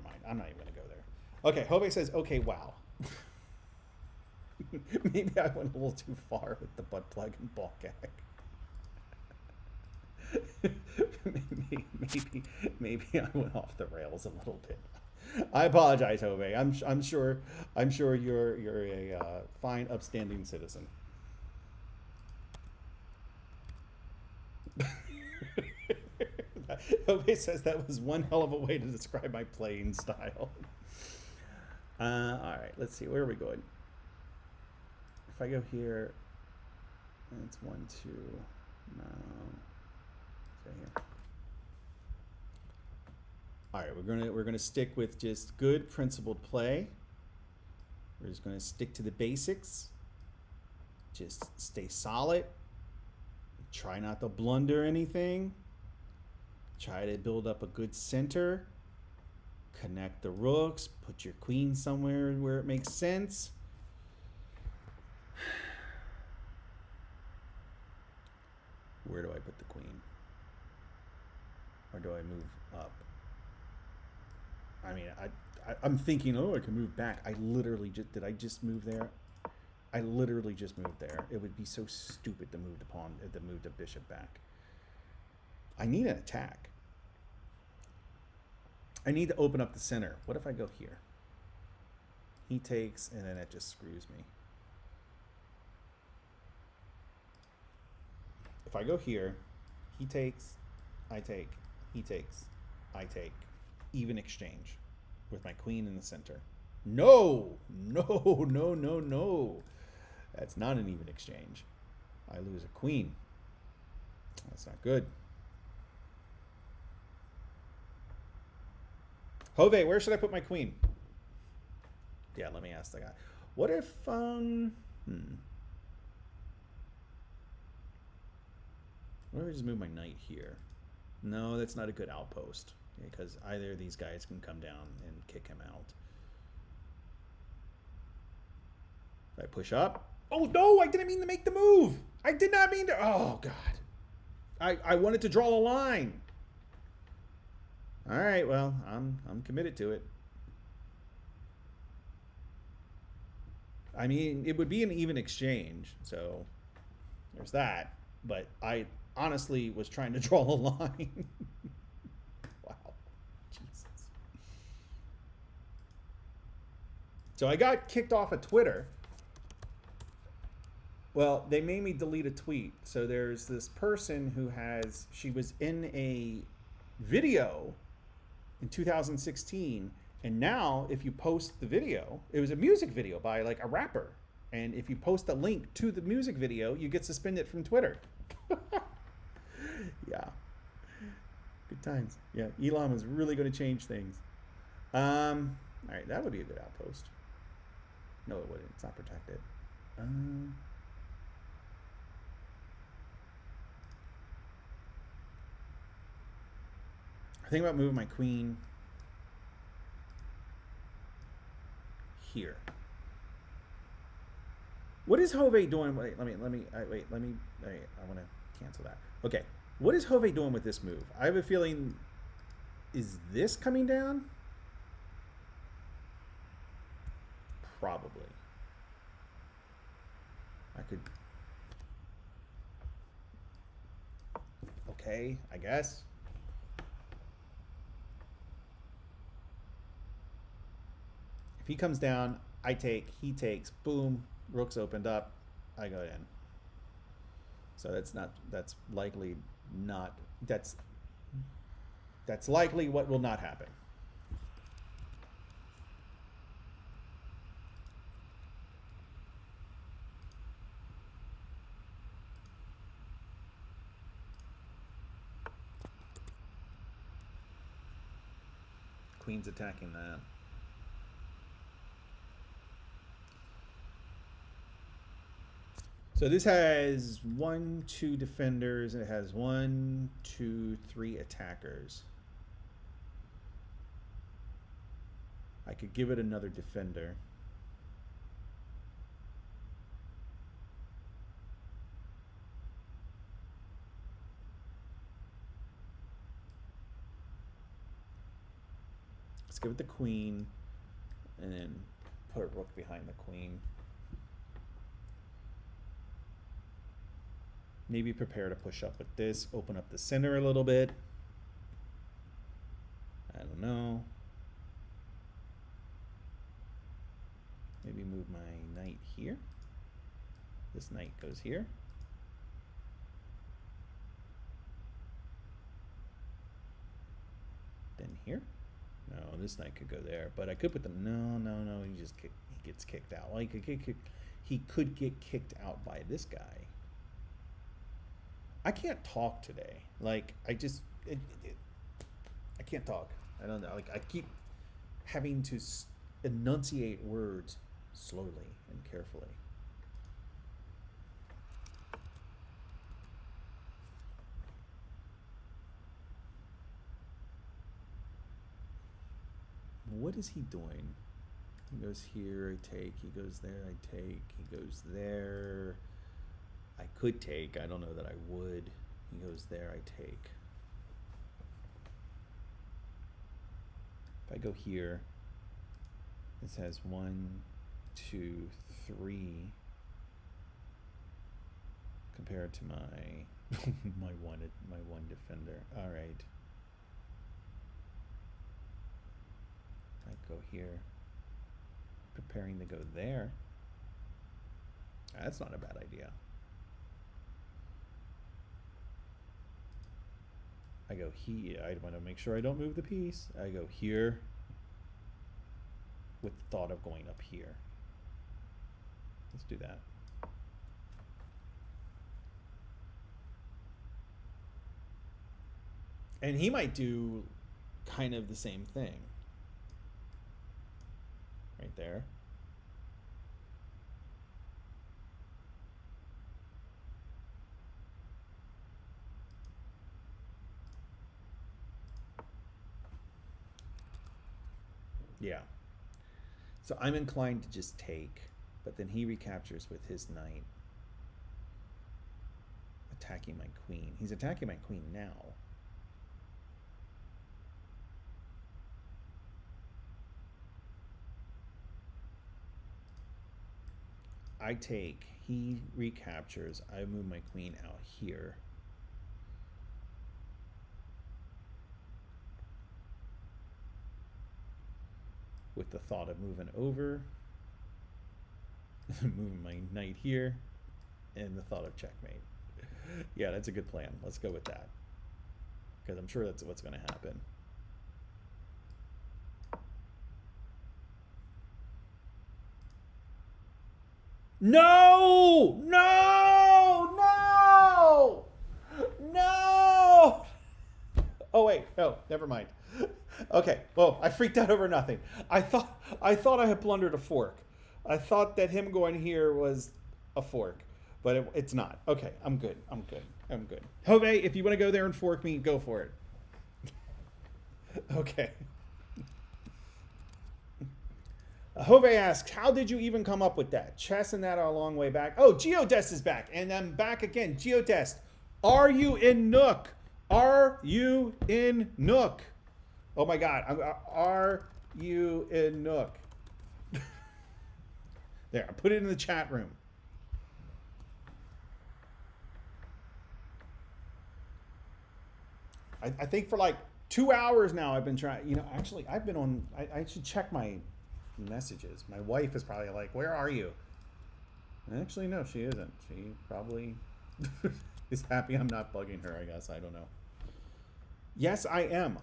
mind. I'm not even going to go there. Okay, Jove says, okay, wow. Maybe I went a little too far with the butt plug and ball gag. maybe I went off the rails a little bit. I apologize, Jove. I'm sure you're a fine, upstanding citizen. Jove says that was one hell of a way to describe my playing style. All right, let's see. Where are we going? If I go here, it's 1, 2. No. Let's go here. All right, we're gonna stick with just good principled play. We're just gonna stick to the basics. Just stay solid. Try not to blunder anything. Try to build up a good center. Connect the rooks. Put your queen somewhere where it makes sense. Where do I put the queen? Or do I move up? I mean, I'm thinking, oh, I can move back. I literally just, did I just move there? I literally just moved there. It would be so stupid to move the pawn, to move the bishop back. I need an attack. I need to open up the center. What if I go here? He takes, and then it just screws me. If I go here, he takes, I take, he takes, I take. Even exchange with my queen in the center. No. That's not an even exchange. I lose a queen. That's not good. Jove, where should I put my queen? Yeah, let me ask the guy. What if what if I just move my knight here? No, that's not a good outpost because either of these guys can come down and kick him out. If I push up. Oh no, I didn't mean to make the move. I did not mean to. Oh god. I wanted to draw a line. All right, well, I'm committed to it. I mean, it would be an even exchange, so there's that. But I honestly was trying to draw a line. Wow. Jesus. So I got kicked off of Twitter. Well, they made me delete a tweet. So there's this person who she was in a video in 2016. And now if you post the video, it was a music video by like a rapper. And if you post a link to the music video, you get suspended from Twitter. Yeah. Good times. Yeah, Elon was really going to change things. All right, that would be a good outpost. No, it wouldn't. It's not protected. I think about moving my queen here. What is Hove doing? Wait, I want to cancel that. Okay. What is Hove doing with this move? I have a feeling, is this coming down? Probably. I could. Okay, I guess. If he comes down, I take, he takes, boom, rook's opened up, I go in. So that's likely not, that's likely what will not happen. Queen's attacking that. So this has 1, 2 defenders, and it has 1, 2, 3 attackers. I could give it another defender. Let's give it the queen, and then put a rook behind the queen. Maybe prepare to push up with this, open up the center a little bit. I don't know. Maybe move my knight here. This knight goes here. Then here. No, this knight could go there, but I could put them. No. He gets kicked out. Like he could get kicked out by this guy. I can't talk today. Like I can't talk. I don't know. Like I keep having to enunciate words slowly and carefully. What is he doing? He goes here, I take. He goes there, I take. He goes there. I could take. I don't know that I would. He goes there, I take. If I go here, this has 1, 2, 3 compared to my my one defender. All right. I go here, preparing to go there. That's not a bad idea. I go here. I want to make sure I don't move the piece. I go here with the thought of going up here. Let's do that. And he might do kind of the same thing. Right there. Yeah. So I'm inclined to just take, but then he recaptures with his knight, attacking my queen. He's attacking my queen now. I take, he recaptures, I move my queen out here. With the thought of moving over, moving my knight here, and the thought of checkmate. Yeah, that's a good plan. Let's go with that. Because I'm sure that's what's going to happen. No! No! No! No! Oh wait, oh, never mind. Okay, well, I freaked out over nothing. I thought I had blundered a fork. I thought that him going here was a fork, but it's not. Okay, I'm good. I'm good. I'm good. Jove, if you want to go there and fork me, go for it. Okay. Jove asks, how did you even come up with that? Chess and that are a long way back. Oh, Geodest is back. And I'm back again. Geodest, are you in Nuuk? Are you in Nuuk? Oh my God. Are you in Nuuk? There, I put it in the chat room. I think for like 2 hours now I've been trying, you know, actually I've been on, I should check my messages. My wife is probably like, where are you? Actually, no, she isn't. She probably is happy I'm not bugging her, I guess. I don't know. Yes, I am.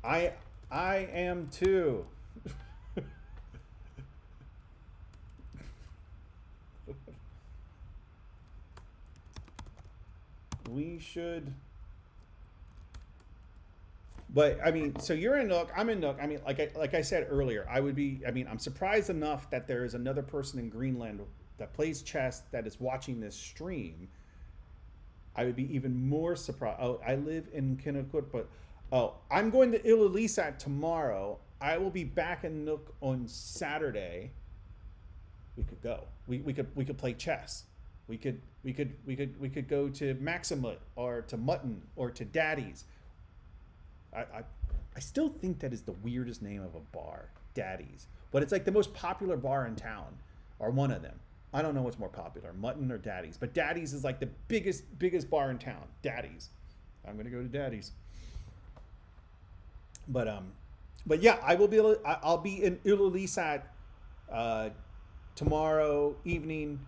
I am too. We should. But I mean, so you're in Nuuk, I'm in Nuuk. I mean, like I said earlier, I would be. I mean, I'm surprised enough that there is another person in Greenland that plays chess that is watching this stream. I would be even more surprised. Oh, I live in Kinnikut, but oh, I'm going to Ilulissat tomorrow. I will be back in Nuuk on Saturday. We could go. We could play chess. We could go to Maximut or to Mutton or to Daddy's. I still think that is the weirdest name of a bar, Daddy's. But it's like the most popular bar in town, or one of them. I don't know what's more popular, Mutton or Daddy's. But Daddy's is like the biggest bar in town. Daddy's. I'm gonna go to Daddy's. But yeah, I'll be in Ilulissat tomorrow evening.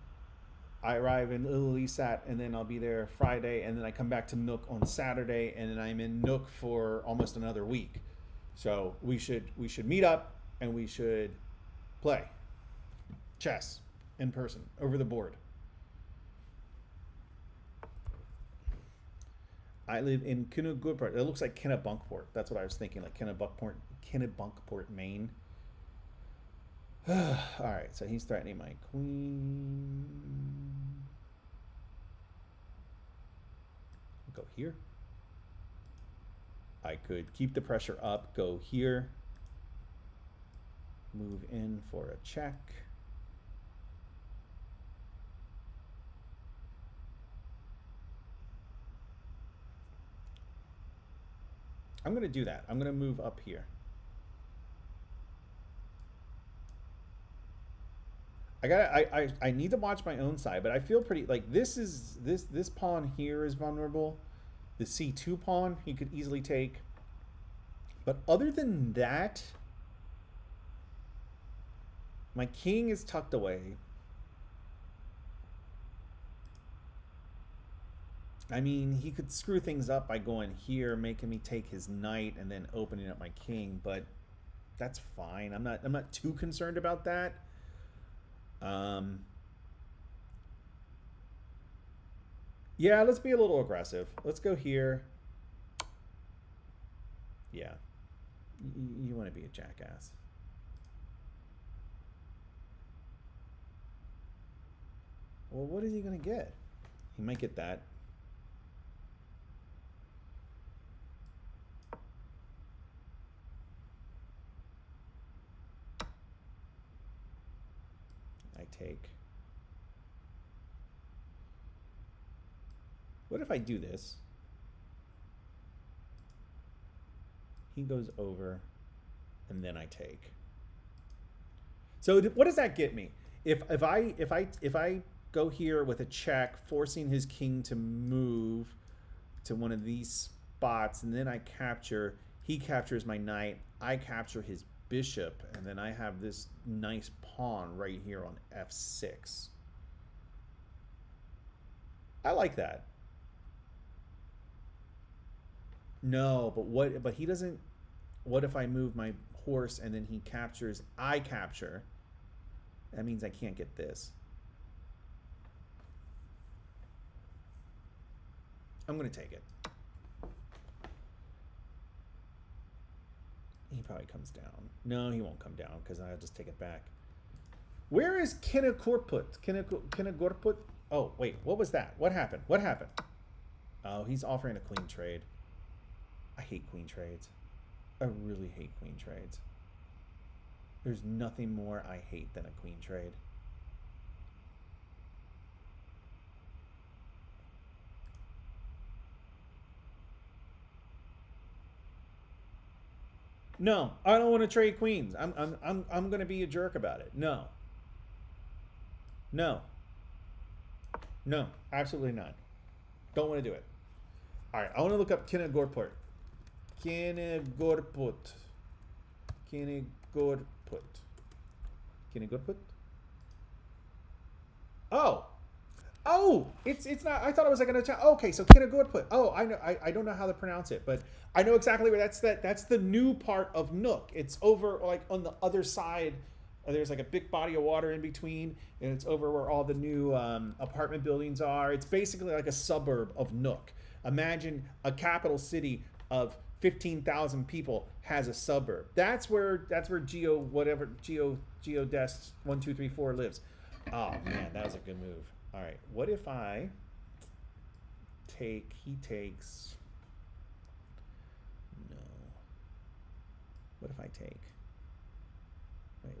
I arrive in Ilulissat, and then I'll be there Friday, and then I come back to Nuuk on Saturday, and then I'm in Nuuk for almost another week. So we should meet up, and we should play chess in person over the board. I live in Kennebunkport. It looks like Kennebunkport. That's what I was thinking, like Kennebunkport, Maine. All right, so he's threatening my queen. Go here. I could keep the pressure up, go here. Move in for a check. I'm going to do that. I'm going to move up here. I need to watch my own side, but I feel pretty like this pawn here is vulnerable. The c2 pawn he could easily take. But other than that, my king is tucked away. I mean, he could screw things up by going here, making me take his knight and then opening up my king, but that's fine. I'm not too concerned about that. Yeah, let's be a little aggressive. Let's go here. Yeah. You want to be a jackass. Well, what is he going to get? He might get that. I take. What if I do this? He goes over, and then I take. So what does that get me? If I go here with a check, forcing his king to move to one of these spots, and then I capture, he captures my knight, I capture his bishop, and then I have this nice pawn right here on f6. I like that. No, but what? But he doesn't. What if I move my horse and then he captures? I capture. That means I can't get this. I'm gonna take it. He probably comes down. No, he won't come down because I'll just take it back. Where is Kinagorput? Kinagorput? Oh, wait. What was that? What happened? What happened? Oh, he's offering a queen trade. I hate queen trades. I really hate queen trades. There's nothing more I hate than a queen trade. No, I don't want to trade queens. I'm going to be a jerk about it. No. No. No, absolutely not. Don't want to do it. All right, I want to look up Kinagorput. Kinagorput. Oh. Oh, it's not. I thought it was like an Italian. Okay, so Kinagorput. Oh, I know. I don't know how to pronounce it, but I know exactly where that's the new part of Nuuk. It's over like on the other side. There's like a big body of water in between, and it's over where all the new apartment buildings are. It's basically like a suburb of Nuuk. Imagine a capital city of 15,000 people has a suburb. That's where Geodest 1234 lives. Oh man, that was a good move. All right, what if I take? He takes. No. What if I take? Wait.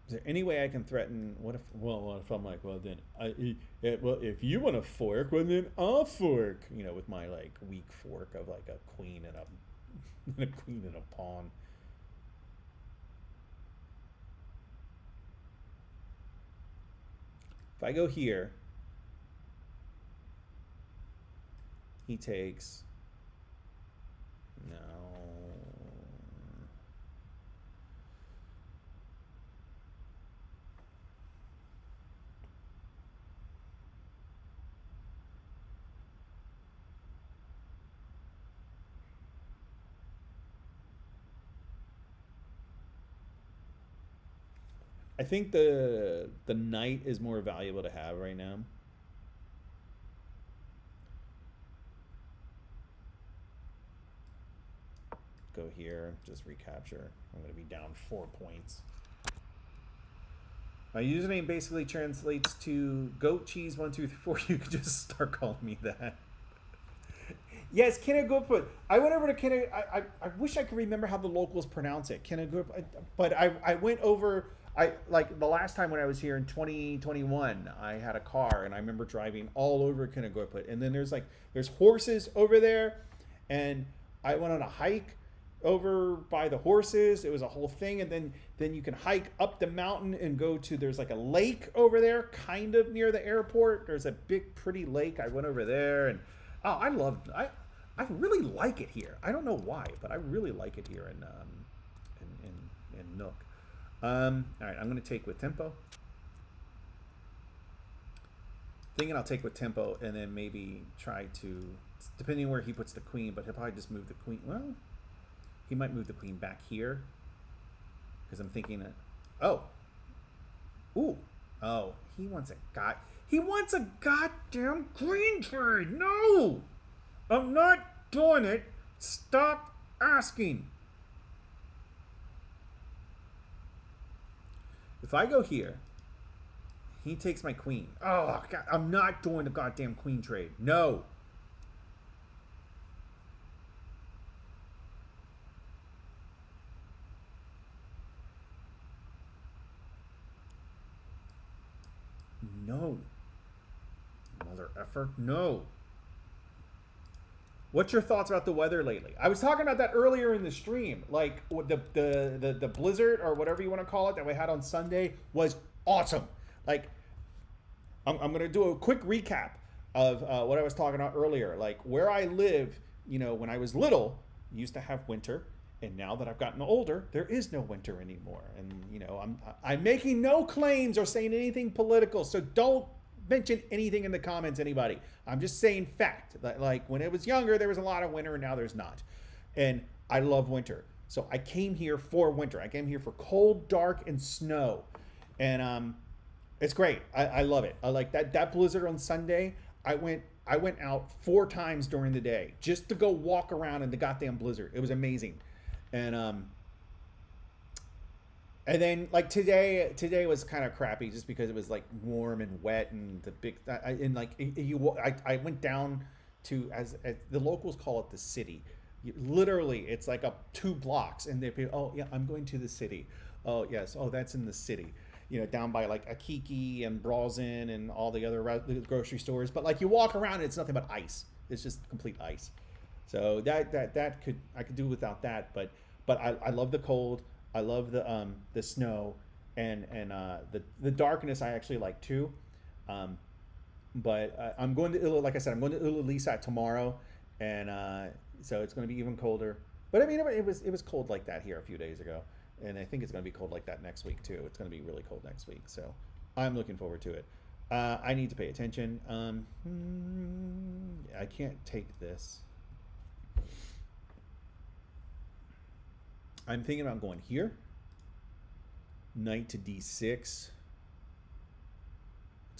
Is there any way I can threaten? What if? Well, if I'm like, well, then well, if you want to fork, well, then I'll fork. You know, with my like weak fork of like a queen and a queen and a pawn. If I go here, he takes. No. I think the knight is more valuable to have right now. Go here, just recapture. I'm going to be down 4 points. My username basically translates to goat cheese 1234. You could just start calling me that. Yes, Kinagorput. I went over to Kinagorput. I wish I could remember how the locals pronounce it. Kinagorput. But I went over. Like the last time when I was here in 2021, I had a car and I remember driving all over Kinagorput. And then there's horses over there, and I went on a hike over by the horses. It was a whole thing, and then you can hike up the mountain and go to, there's like a lake over there, kind of near the airport. There's a big pretty lake. I went over there, and I really like it here. I don't know why, but I really like it here in Nuuk. All right, I'm going to take with tempo. Thinking I'll take with tempo and then maybe try to, depending on where he puts the queen, but he'll probably just move the queen. Well, he might move the queen back here because I'm thinking that, oh, he wants a goddamn queen trade. No, I'm not doing it. Stop asking. If I go here, he takes my queen. Oh, God, I'm not doing the goddamn queen trade. No. No. Mother effer. No. What's your thoughts about the weather lately? I was talking about that earlier in the stream. Like the blizzard or whatever you want to call it that we had on Sunday was awesome. Like I'm going to do a quick recap of what I was talking about earlier. Like where I live, you know, when I was little, used to have winter, and now that I've gotten older, there is no winter anymore. And you know, I'm making no claims or saying anything political, so don't mention anything in the comments, anybody. I'm just saying fact. Like when I was younger, there was a lot of winter, and now there's not. And I love winter, so I came here for winter. I came here for cold, dark, and snow, and it's great. I love it. I like that blizzard on Sunday. I went out 4 times during the day just to go walk around in the goddamn blizzard. It was amazing. And then like today was kind of crappy just because it was like warm and wet and the big I went down to as the locals call it the city. Literally, it's like up 2 blocks, and they be, oh yeah, I'm going to the city. Oh yes, oh that's in the city. You know, down by like Akiki and Brawlton and all the other grocery stores. But like you walk around, and it's nothing but ice. It's just complete ice. So that I could do without that. But I love the cold. I love the snow and the darkness. I actually like too. But I'm going to like I said, I'm going to Ilulissat tomorrow, and so it's going to be even colder. But I mean, it was cold like that here a few days ago. And I think it's going to be cold like that next week, too. It's going to be really cold next week. So I'm looking forward to it. I need to pay attention. I can't take this. I'm thinking about going here. Knight to d6. It's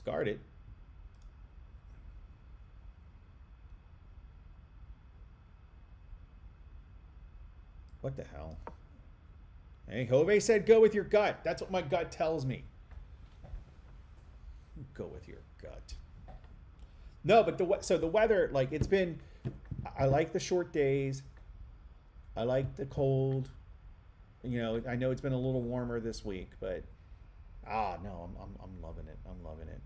guarded. What the hell? Hey, Jove said go with your gut. That's what my gut tells me. Go with your gut. No, but the weather, like it's been, I like the short days. I like the cold. You know, I know it's been a little warmer this week, but no, I'm loving it. I'm loving it.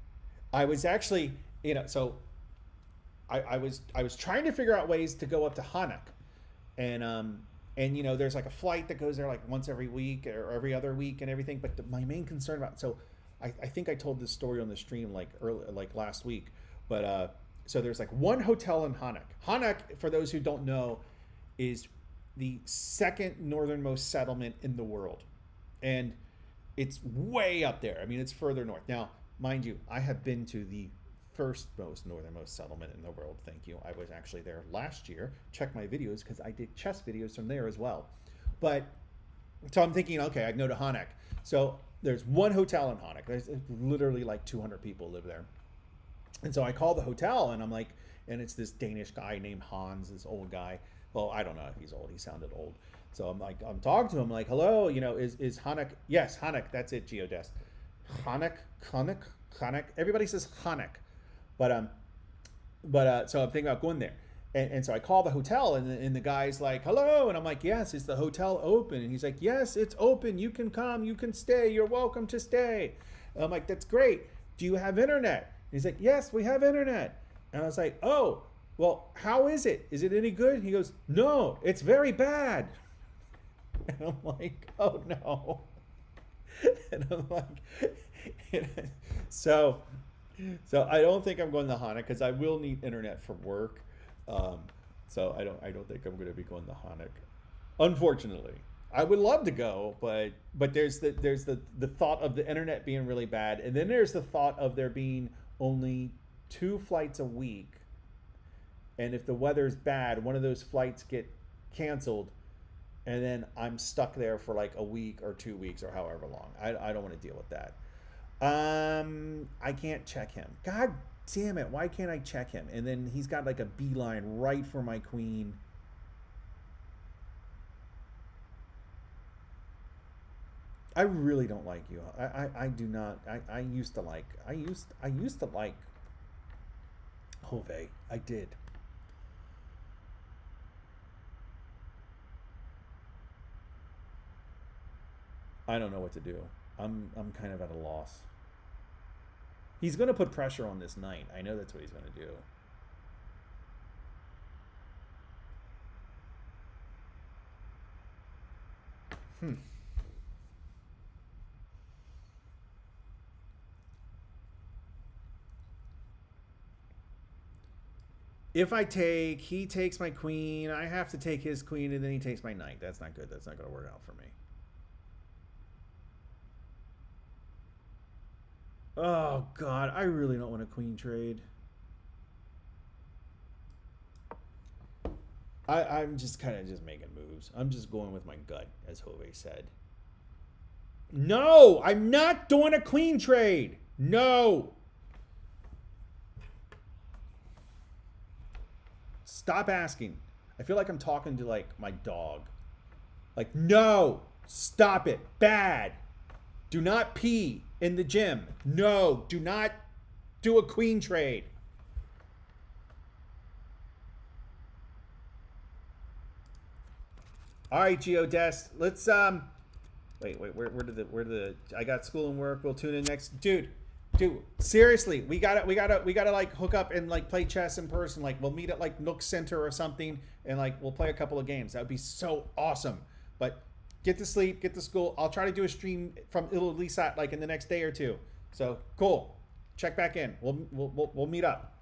I was actually, you know, so I was trying to figure out ways to go up to Nuuk, and you know, there's like a flight that goes there like once every week or every other week and everything. But my main concern about, so I think I told this story on the stream like last week. But so there's like one hotel in Nuuk. Nuuk, for those who don't know, is the 2nd northernmost settlement in the world, and it's way up there. I mean, it's further north. Now, mind you, I have been to the northernmost settlement in the world. Thank you. I was actually there last year. Check my videos because I did chess videos from there as well. But so I'm thinking, okay, I can go to Nuuk. So there's one hotel in Nuuk. There's literally like 200 people live there. And so I call the hotel, and I'm like, and it's this Danish guy named Hans, this old guy. Well, I don't know if he's old. He sounded old. So I'm like, I'm talking to him like, hello, you know, is Nuuk? Yes, Nuuk. That's it, Geodesk. Nuuk. Everybody says Nuuk. But so I'm thinking about going there. And so I call the hotel, and the guy's like, hello. And I'm like, yes, is the hotel open? And he's like, yes, it's open. You can come. You can stay. You're welcome to stay. And I'm like, that's great. Do you have internet? And he's like, yes, we have internet. And I was like, oh, well, how is it? Is it any good? He goes, no, it's very bad. And I'm like, oh, no. And I'm like, so I don't think I'm going to Nuuk because I will need internet for work. So I don't think I'm going to be going to Nuuk. Unfortunately, I would love to go, but there's the thought of the internet being really bad, and then there's the thought of there being only 2 flights a week, and if the weather's bad, one of those flights get canceled, and then I'm stuck there for like a week or 2 weeks or however long. I don't want to deal with that. I can't check him. God damn it. Why can't I check him? And then he's got like a beeline right for my queen. I really don't like you. I do not. I used to like Jove. I did. I don't know what to do. I'm kind of at a loss. He's going to put pressure on this knight. I know that's what he's going to do. If I take, he takes my queen. I have to take his queen, and then he takes my knight. That's not good. That's not going to work out for me. Oh, God. I really don't want a queen trade. I'm just kind of just making moves. I'm just going with my gut, as Jove said. No! I'm not doing a queen trade! No! Stop asking. I feel like I'm talking to, like, my dog. Like, no! Stop it. Bad. Do not pee in the gym. No. Do not do a queen trade. All right, Geodest. Let's, wait, where did the, I got school and work. We'll tune in next. Dude, seriously, we gotta like hook up and like play chess in person. Like we'll meet at like Nuuk Center or something, and like we'll play a couple of games. That would be so awesome. But get to sleep, get to school. I'll try to do a stream from Ilulissat like in the next day or two. So cool. Check back in. We'll meet up.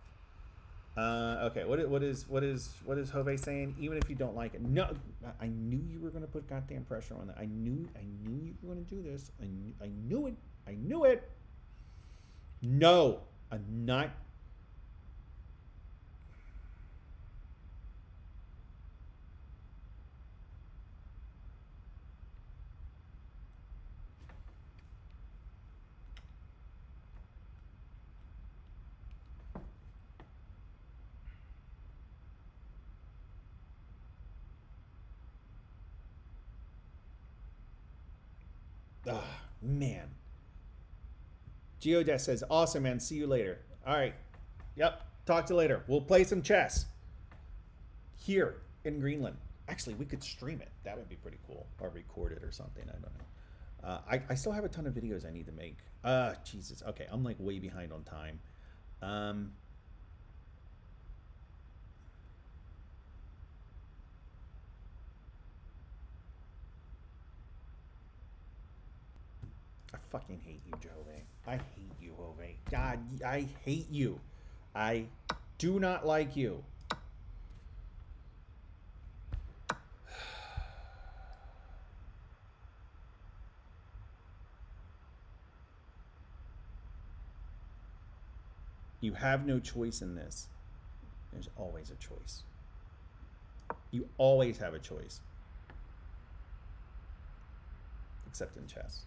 Okay. What is Jove saying? Even if you don't like it, no. I knew you were gonna put goddamn pressure on that. I knew you were gonna do this. I knew it. I knew it. No, I'm not. Ah, man. Geodes says, awesome, man. See you later. All right. Yep. Talk to you later. We'll play some chess here in Greenland. Actually, we could stream it. That would be pretty cool. Or record it or something. I don't know. I still have a ton of videos I need to make. Jesus. Okay. I'm like way behind on time. I fucking hate you, Jove. I hate you, Jove. God, I hate you. I do not like you. You have no choice in this. There's always a choice. You always have a choice. Except in chess.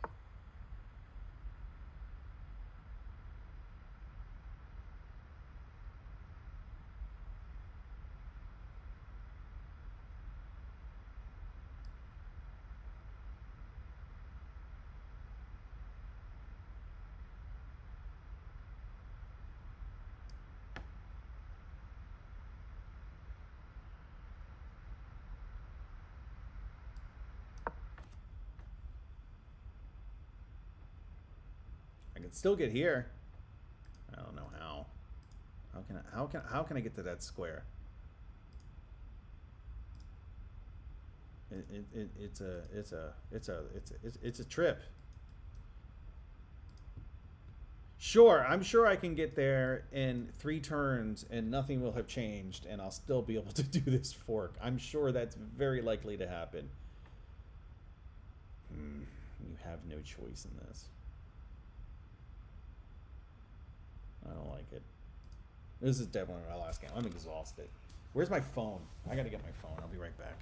I can still get here. I don't know how. How can I get to that square? It's a trip. Sure, I'm sure I can get there in 3 turns and nothing will have changed and I'll still be able to do this fork. I'm sure that's very likely to happen. You have no choice in this. I don't like it. This is definitely my last game. I'm exhausted. Where's my phone? I gotta get my phone. I'll be right back.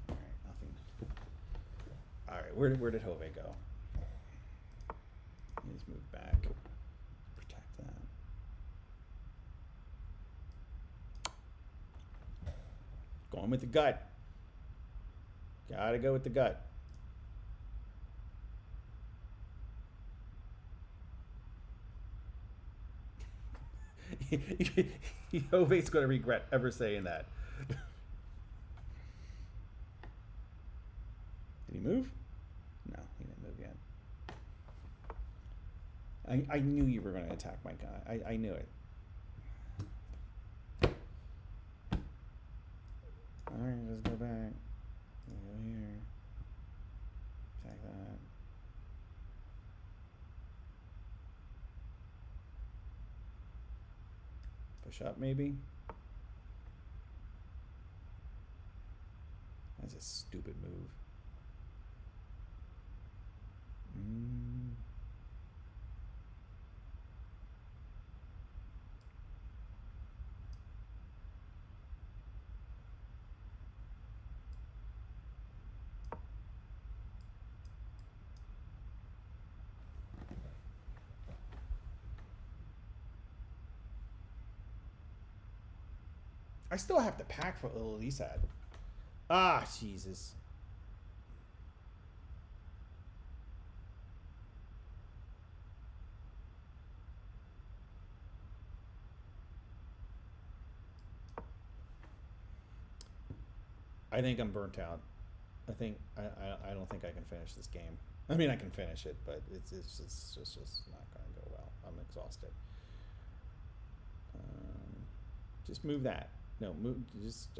Alright, nothing. Alright, where did Jove go? Let's move back. Protect that. Going with the gut. Gotta go with the gut. Jove's going to regret ever saying that. Did he move? No, he didn't move yet. I knew you were going to attack my guy. I knew it. Alright, let's go back. Go here. Attack that. Push up, maybe? That's a stupid move. I still have to pack for Elisad. Ah, Jesus. I think I'm burnt out. I don't think I can finish this game. I mean, I can finish it, but it's just not going to go well. I'm exhausted. Just move that. No, move. Just.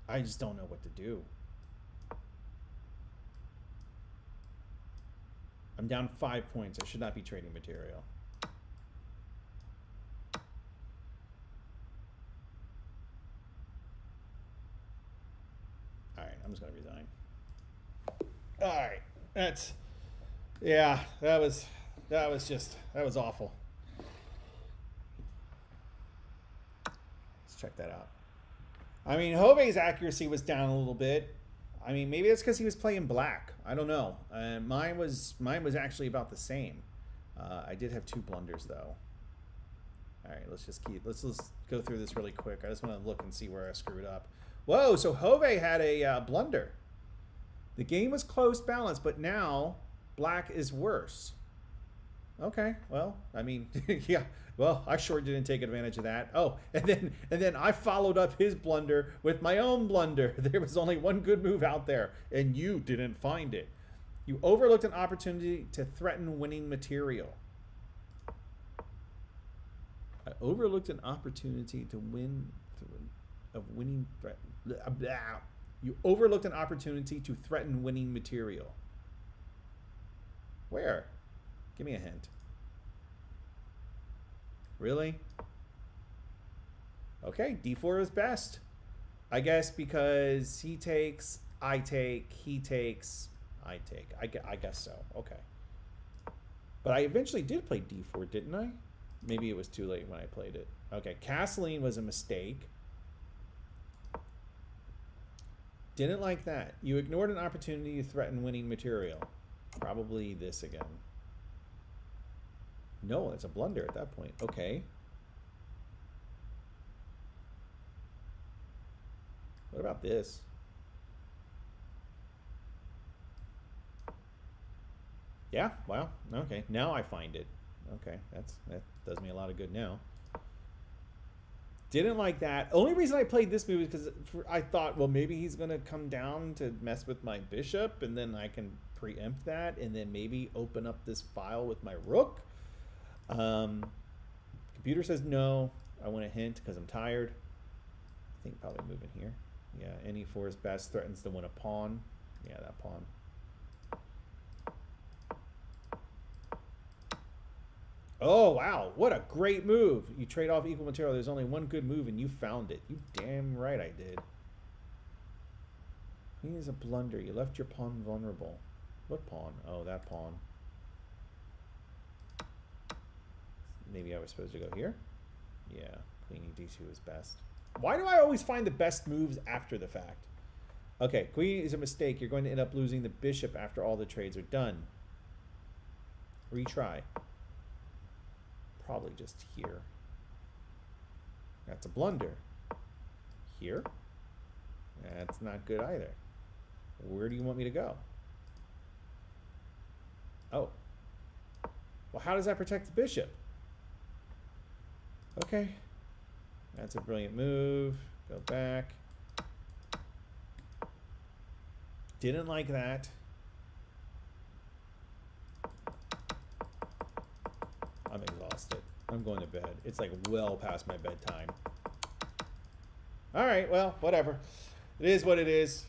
I just don't know what to do. I'm down 5 points. I should not be trading material. Alright, I'm just going to resign. Alright, that's... Yeah, that was awful. Let's check that out. I mean, Jove's accuracy was down a little bit. I mean, maybe that's because he was playing black. I don't know. Mine was actually about the same. I did have 2 blunders though. All right, let's go through this really quick. I just want to look and see where I screwed up. Whoa! So Jove had a blunder. The game was close balance, but now black is worse. Okay, well, I mean, yeah. Well, I sure didn't take advantage of that. Oh, and then I followed up his blunder with my own blunder. There was only one good move out there, and you didn't find it. You overlooked an opportunity to threaten winning material. I overlooked an opportunity to win a winning threat. You overlooked an opportunity to threaten winning material. Where? Give me a hint. Really? Okay, D4 is best. I guess because he takes, I take, he takes, I take. I guess so. Okay. But I eventually did play D4, didn't I? Maybe it was too late when I played it. Okay, castling was a mistake. Didn't like that. You ignored an opportunity to threaten winning material. Probably this again. No, it's a blunder at that point. Okay. What about this? Yeah, wow. Okay, now I find it. Okay, that does me a lot of good now. Didn't like that. Only reason I played this move is because I thought, well, maybe he's going to come down to mess with my bishop, and then I can preempt that, and then maybe open up this file with my rook. Computer says no. I want a hint because I'm tired. I think probably moving here. Yeah, any four is best. Threatens to win a pawn. Yeah, that pawn. Oh, wow. What a great move. You trade off equal material. There's only one good move, and you found it. You damn right I did. Queen is a blunder. You left your pawn vulnerable. What pawn? Oh, that pawn. Maybe I was supposed to go here? Yeah, queen d2 is best. Why do I always find the best moves after the fact? Okay, queen is a mistake. You're going to end up losing the bishop after all the trades are done. Retry. Probably just here. That's a blunder. Here? That's not good either. Where do you want me to go? Oh. Well, how does that protect the bishop? Okay. That's a brilliant move. Go back. Didn't like that. I'm exhausted. I'm going to bed. It's like well past my bedtime. All right, well, whatever. It is what it is.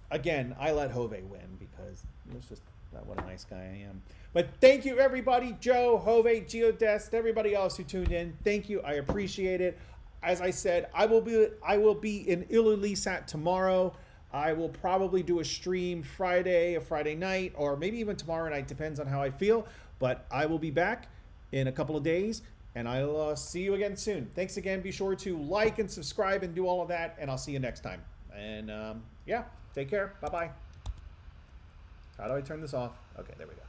Again, I let Jove win because it's just what a nice guy I am. But thank you, everybody. Joe, Jove, Geodest, everybody else who tuned in. Thank you. I appreciate it. As I said, I will be in Ilulissat tomorrow. I will probably do a stream Friday, a Friday night, or maybe even tomorrow night. Depends on how I feel. But I will be back in a couple of days, and I'll see you again soon. Thanks again. Be sure to like and subscribe and do all of that, and I'll see you next time. And yeah, take care. Bye-bye. How do I turn this off? Okay, there we go.